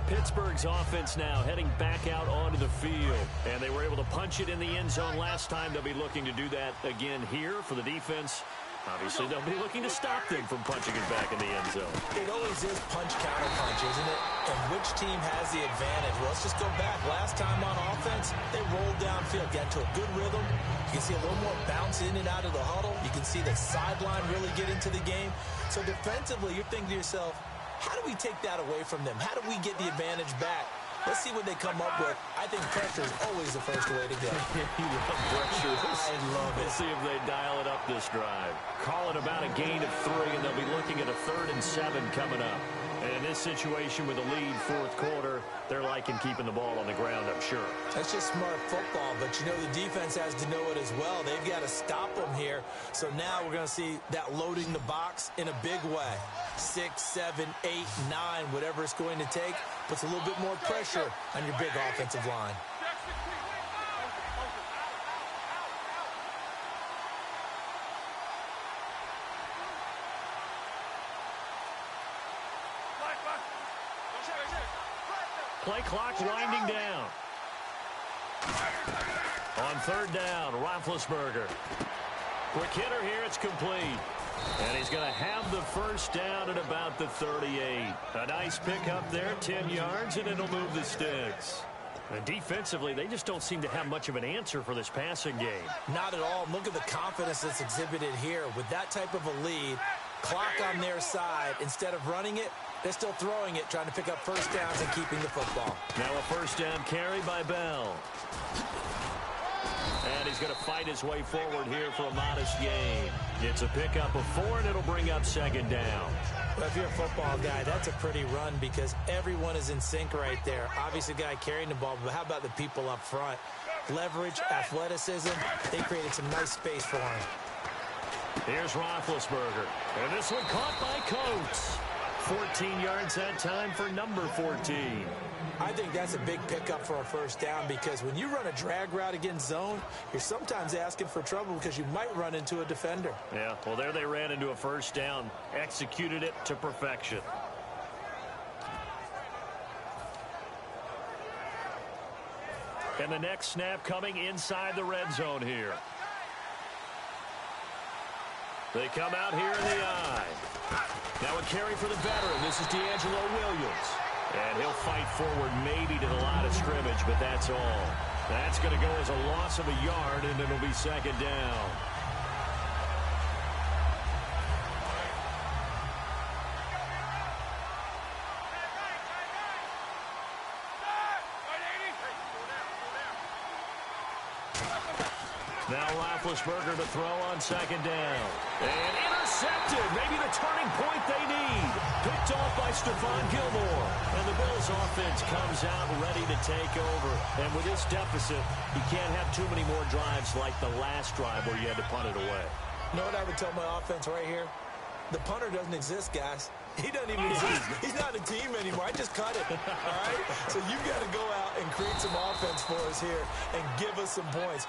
Pittsburgh's offense now heading back out onto the field. And they were able to punch it in the end zone last time. They'll be looking to do that again here for the defense. Obviously, they'll be looking to stop them from punching it back in the end zone. It always is punch-counter-punch, isn't it? And which team has the advantage? Well, let's just go back. Last time on offense, they rolled downfield, got into a good rhythm. You can see a little more bounce in and out of the huddle. You can see the sideline really get into the game. So defensively, you're thinking to yourself, how do we take that away from them? How do we get the advantage back? Let's see what they come up with. I think pressure is always the first way to go. You love pressure. I love it. Let's see if they dial it up this drive. Call it about a gain of 3, and they'll be looking at a 3rd and 7 coming up. And in this situation with a lead fourth quarter, they're liking keeping the ball on the ground, I'm sure. That's just smart football, but you know the defense has to know it as well. They've got to stop them here. So now we're going to see that loading the box in a big way. 6, 7, 8, 9, whatever it's going to take, puts a little bit more pressure on your big offensive line. Play clock winding down. On 3rd down, Roethlisberger. Quick hitter here, it's complete. And he's going to have the first down at about the 38. A nice pickup there, 10 yards, and it'll move the sticks. And defensively, they just don't seem to have much of an answer for this passing game. Not at all. Look at the confidence that's exhibited here. With that type of a lead, clock on their side, instead of running it, they're still throwing it, trying to pick up first downs and keeping the football. Now a first down carry by Bell. And he's going to fight his way forward here for a modest gain. It's a pickup of 4, and it'll bring up 2nd down. Well, if you're a football guy, that's a pretty run because everyone is in sync right there. Obviously, the guy carrying the ball, but how about the people up front? Leverage, athleticism, they created some nice space for him. Here's Roethlisberger. And this one caught by Coates. 14 yards that time for number 14. I think that's a big pickup for a first down because when you run a drag route against zone, you're sometimes asking for trouble because you might run into a defender. Yeah, well, there they ran into a first down, executed it to perfection. And the next snap coming inside the red zone here. They come out here in the eye. Now a carry for the veteran. This is D'Angelo Williams. And he'll fight forward maybe to the line of scrimmage, but that's all. That's going to go as a loss of a yard, and it'll be 2nd down. Now Roethlisberger to throw on 2nd down. And intercepted. Maybe the turning point they need. Picked off by Stephon Gilmore. And the Bills offense comes out ready to take over. And with this deficit, you can't have too many more drives like the last drive where you had to punt it away. You know what I would tell my offense right here? The punter doesn't exist, guys. He doesn't even exist. He's not a team anymore. I just cut it, all right? So you've got to go out and create some offense for us here and give us some points.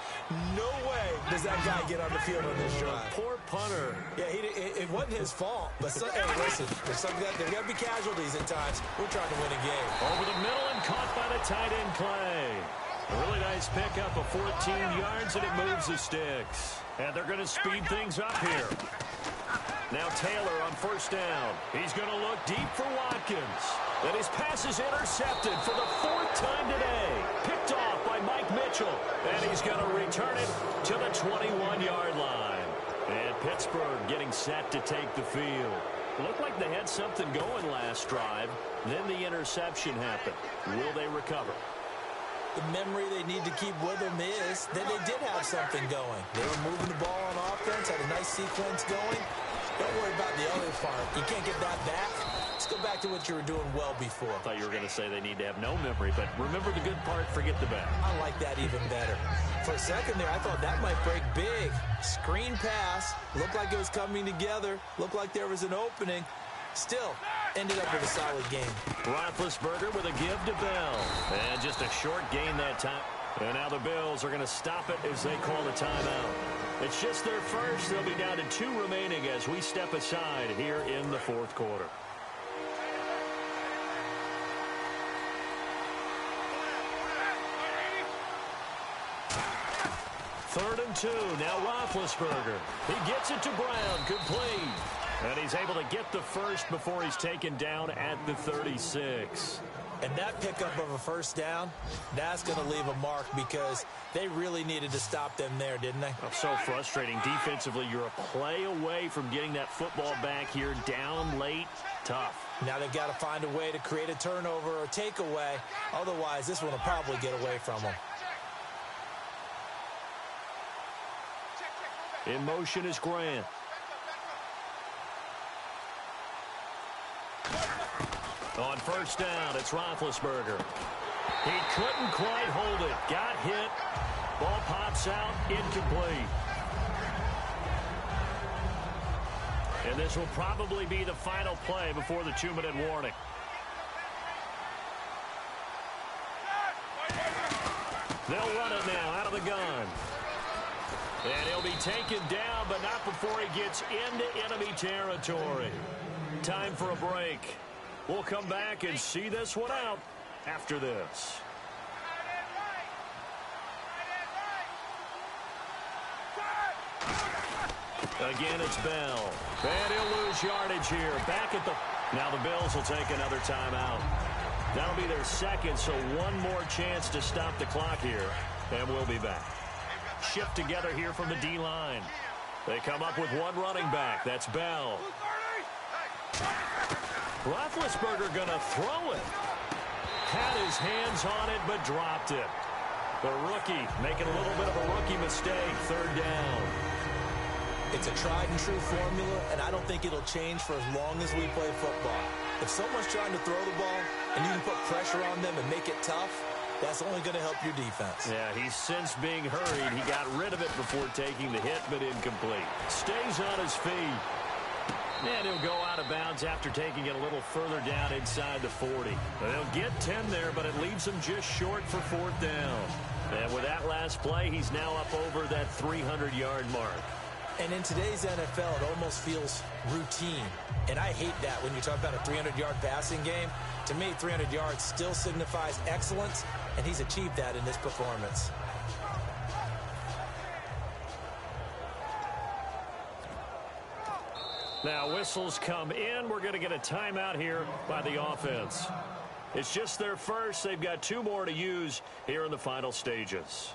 No way does that guy get on the field on this drive. Poor punter. Yeah, it wasn't his fault. But, hey, listen, there's got to be casualties at times. We're trying to win a game. Over the middle and caught by the tight end Clay. A really nice pickup of 14 yards, and it moves the sticks. And they're going to speed things up here. Now Taylor on first down. He's going to look deep for Watkins. And his pass is intercepted for the 4th time today. Picked off by Mike Mitchell. And he's going to return it to the 21-yard line. And Pittsburgh getting set to take the field. Looked like they had something going last drive. Then the interception happened. Will they recover? The memory they need to keep with them is that they did have something going. They were moving the ball on offense, had a nice sequence going. Don't worry about the other part. You can't get that back. Let's go back to what you were doing well before. I thought you were going to say they need to have no memory, but remember the good part, forget the bad. I like that even better. For a second there, I thought that might break big. Screen pass. Looked like it was coming together. Looked like there was an opening. Still, ended up with a solid game. Roethlisberger with a give to Bell. And just a short gain that time. And now the Bills are going to stop it as they call the timeout. It's just their first. They'll be down to 2 remaining as we step aside here in the 4th quarter. 3rd and 2. Now Roethlisberger. He gets it to Brown. Complete. And he's able to get the first before he's taken down at the 36. And that pickup of a first down, that's going to leave a mark because they really needed to stop them there, didn't they? Oh, so frustrating. Defensively, you're a play away from getting that football back here down late. Tough. Now they've got to find a way to create a turnover or takeaway. Otherwise, this one will probably get away from them. In motion is Grant. On first down, it's Roethlisberger. He couldn't quite hold it. Got hit. Ball pops out. Incomplete. And this will probably be the final play before the 2-minute warning. They'll run it now out of the gun. And he'll be taken down, but not before he gets into enemy territory. Time for a break. We'll come back and see this one out after this. Again, it's Bell. And he'll lose yardage here. Back at the... Now the Bills will take another timeout. That'll be their second, so one more chance to stop the clock here. And we'll be back. Shift together here from the D-line. They come up with one running back. That's Bell. Roethlisberger going to throw it. Had his hands on it, but dropped it. The rookie making a little bit of a rookie mistake. 3rd down. It's a tried-and-true formula, and I don't think it'll change for as long as we play football. If someone's trying to throw the ball, and you can put pressure on them and make it tough, that's only going to help your defense. Yeah, he's since being hurried. He got rid of it before taking the hit, but incomplete. Stays on his feet. And he'll go out of bounds after taking it a little further down inside the 40. They'll get 10 there, but it leaves him just short for 4th down. And with that last play, he's now up over that 300-yard mark. And in today's NFL, it almost feels routine. And I hate that when you talk about a 300-yard passing game. To me, 300 yards still signifies excellence, and he's achieved that in this performance. Now whistles come in. We're going to get a timeout here by the offense. It's just their first. They've got 2 more to use here in the final stages.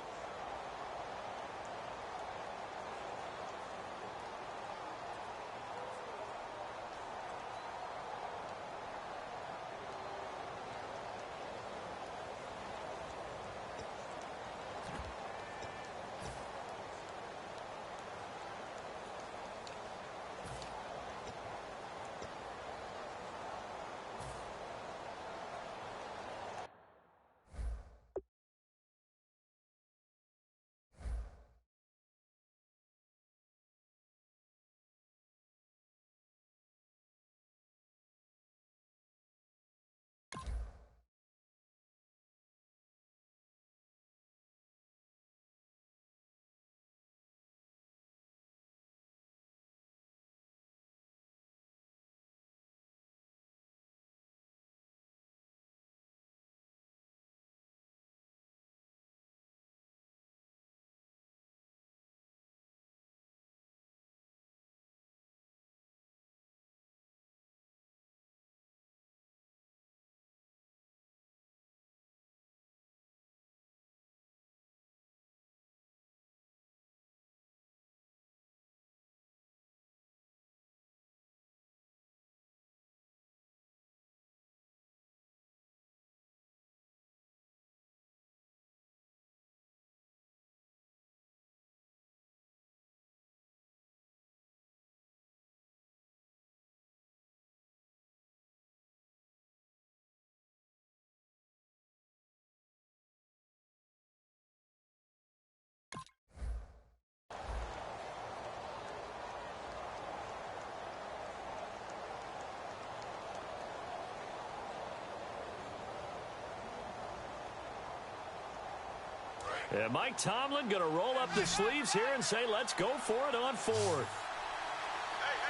And Mike Tomlin going to roll up the sleeves here and say, let's go for it on 4th.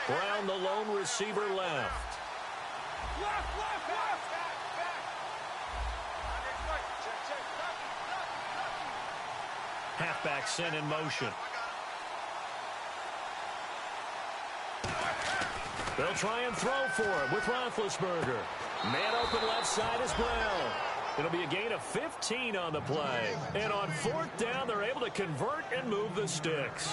Brown, the lone receiver, left. Halfback sent in motion. They'll try and throw for it with Roethlisberger. Man open left side as well. It'll be a gain of 15 on the play. And on 4th down, they're able to convert and move the sticks.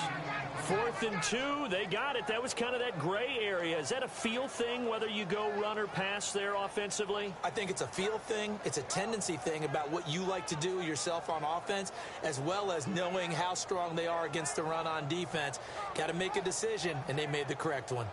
4th and 2, they got it. That was kind of that gray area. Is that a feel thing, whether you go run or pass there offensively? I think it's a feel thing. It's a tendency thing about what you like to do yourself on offense, as well as knowing how strong they are against the run on defense. Got to make a decision, and they made the correct one.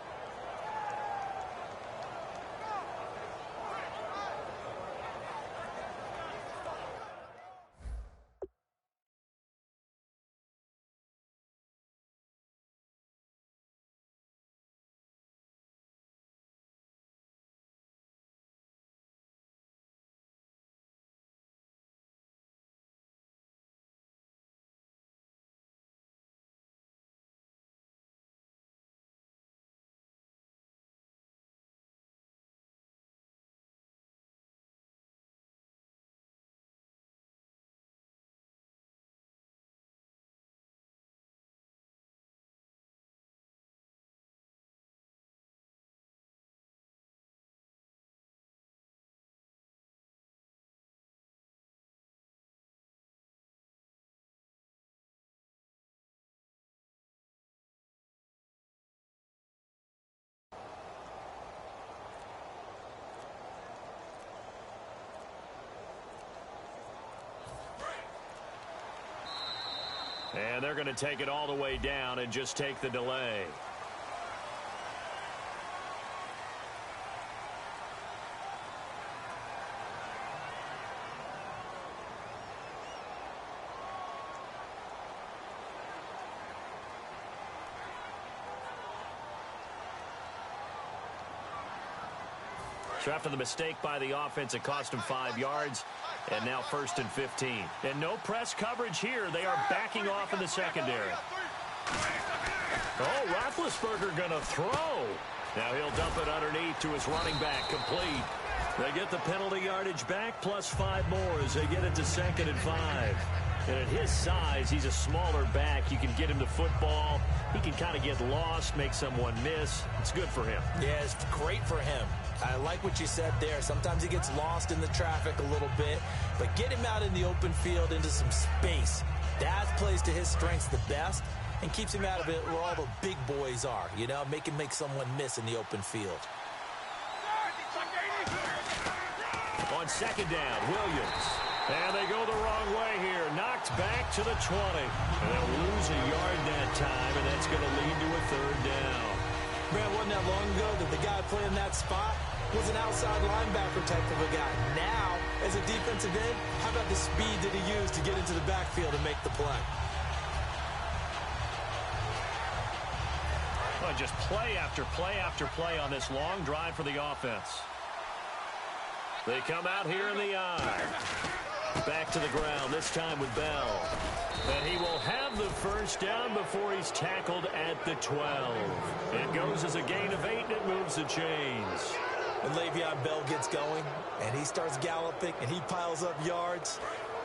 And they're going to take it all the way down and just take the delay. So after the mistake by the offense, it cost them 5 yards. And now 1st and 15. And no press coverage here. They are backing off in the secondary. Oh, Roethlisberger going to throw. Now he'll dump it underneath to his running back. Complete. They get the penalty yardage back plus 5 more as they get it to 2nd and 5. And at his size, he's a smaller back. You can get him the football. He can kind of get lost, make someone miss. It's good for him. Yeah, it's great for him. I like what you said there. Sometimes he gets lost in the traffic a little bit, but get him out in the open field into some space. That plays to his strengths the best and keeps him out of it where all the big boys are, you know, make him make someone miss in the open field. On 2nd down, Williams. And they go the wrong way here. Knocked back to the 20. And they'll lose a yard that time, and that's going to lead to a 3rd down. Man, wasn't that long ago that the guy playing that spot was an outside linebacker type of a guy. Now, as a defensive end, how about the speed that he used to get into the backfield and make the play? Well, just play after play after play on this long drive for the offense. They come out here in the eye. Back to the ground, this time with Bell. And he will have the 1st down before he's tackled at the 12. It goes as a gain of 8, and it moves the chains. When Le'Veon Bell gets going, and he starts galloping, and he piles up yards,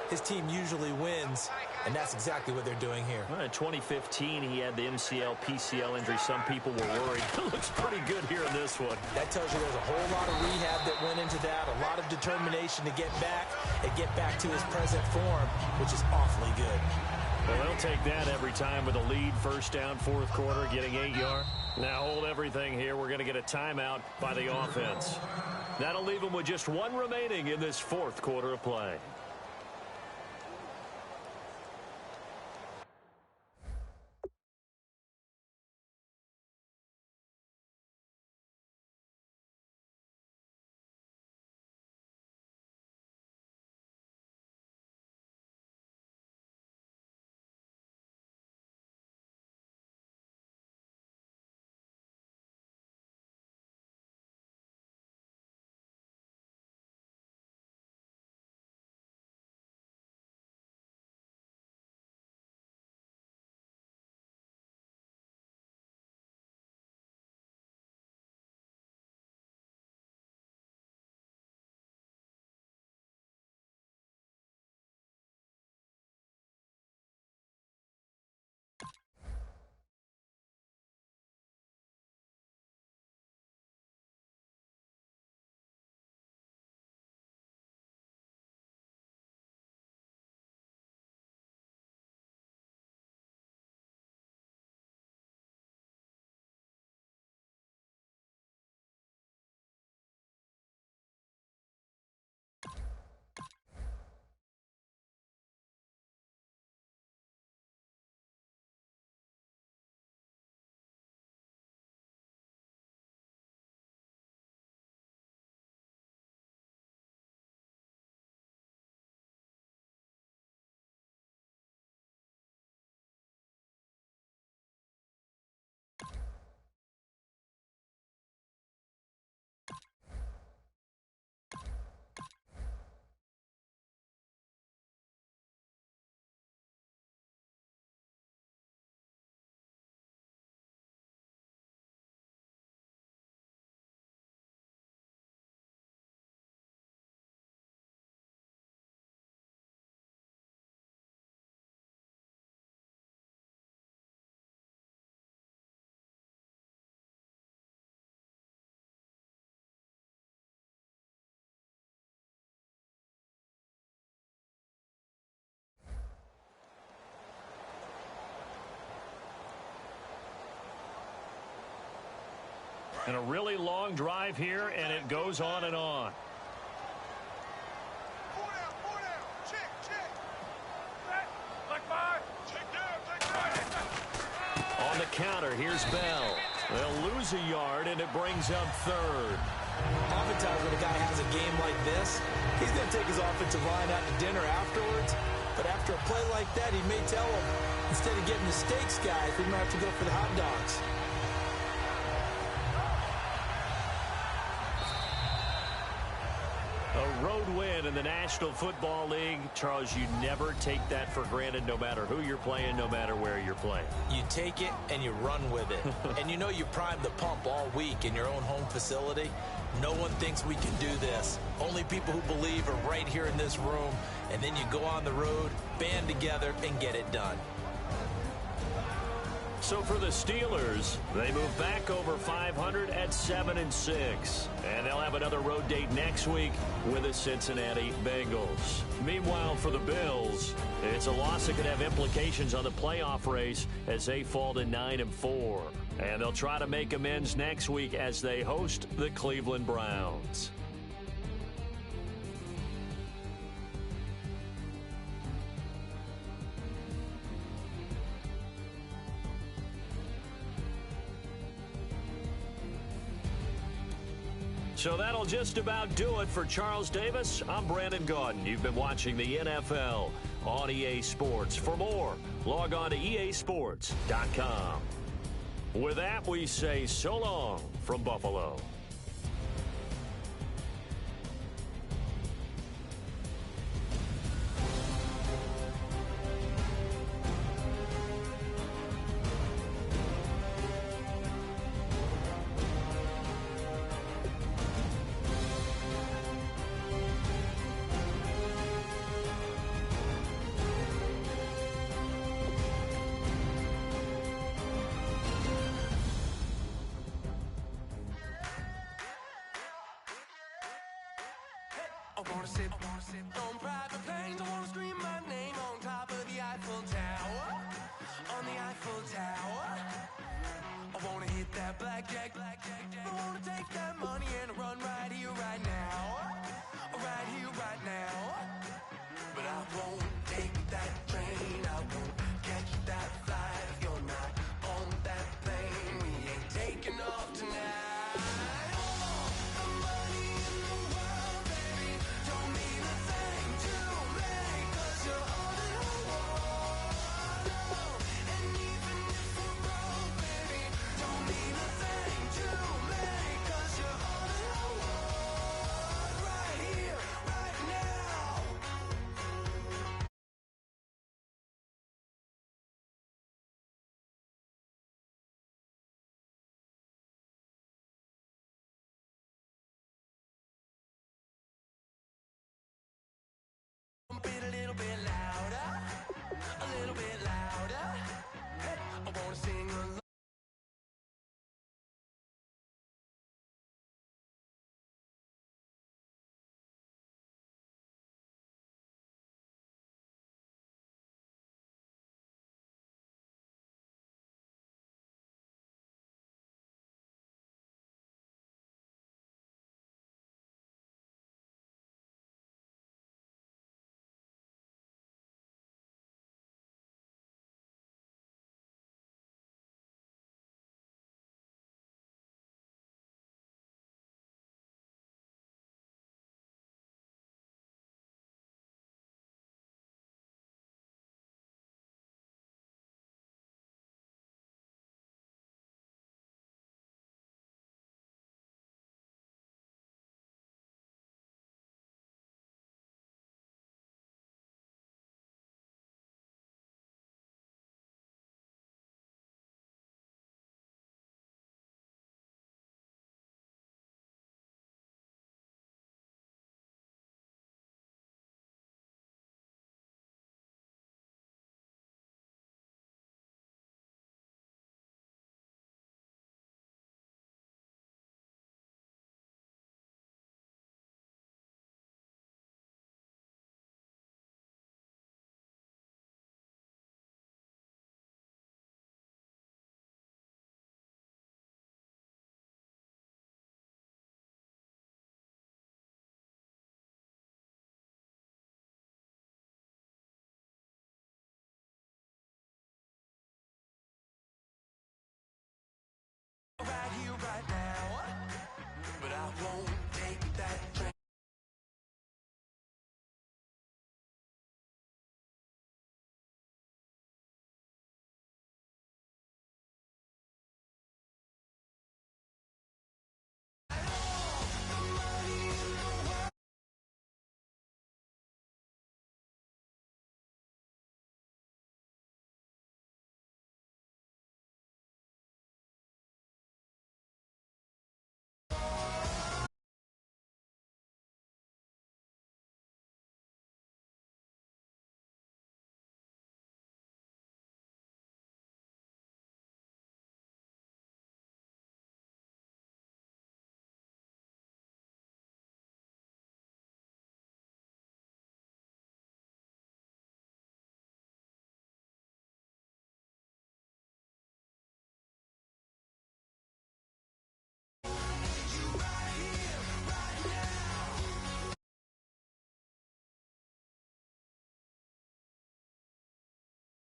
his team usually wins, and that's exactly what they're doing here. Well, in 2015, he had the MCL, PCL injury. Some people were worried. It looks pretty good here in this one. That tells you there's a whole lot of rehab that went into that, a lot of determination to get back and get back to his present form, which is awfully good. Well, they'll take that every time with a lead. 1st down, 4th quarter, getting 8 yards. Now hold everything here. We're going to get a timeout by the offense. That'll leave them with just 1 remaining in this 4th quarter of play. And a really long drive here, and it goes on and on. Four down. Check. Like five. Check down. On the counter, here's Bell. They'll lose a yard, and it brings up third. Oftentimes when a guy has a game like this, he's going to take his offensive line out to dinner afterwards. But after a play like that, he may tell him, instead of getting the steaks, guys, we might have to go for the hot dogs. A road win in the National Football League. Charles, you never take that for granted no matter who you're playing, no matter where you're playing. You take it and you run with it. And you know you primed the pump all week in your own home facility. No one thinks we can do this. Only people who believe are right here in this room. And then you go on the road, band together, and get it done. So for the Steelers, they move back over 500 at 7-6. And they'll have another road date next week with the Cincinnati Bengals. Meanwhile, for the Bills, it's a loss that could have implications on the playoff race as they fall to 9-4. And they'll try to make amends next week as they host the Cleveland Browns. So that'll just about do it for Charles Davis. I'm Brandon Gaudin. You've been watching the NFL on EA Sports. For more, log on to easports.com. With that, we say so long from Buffalo. I wanna sit on private planes.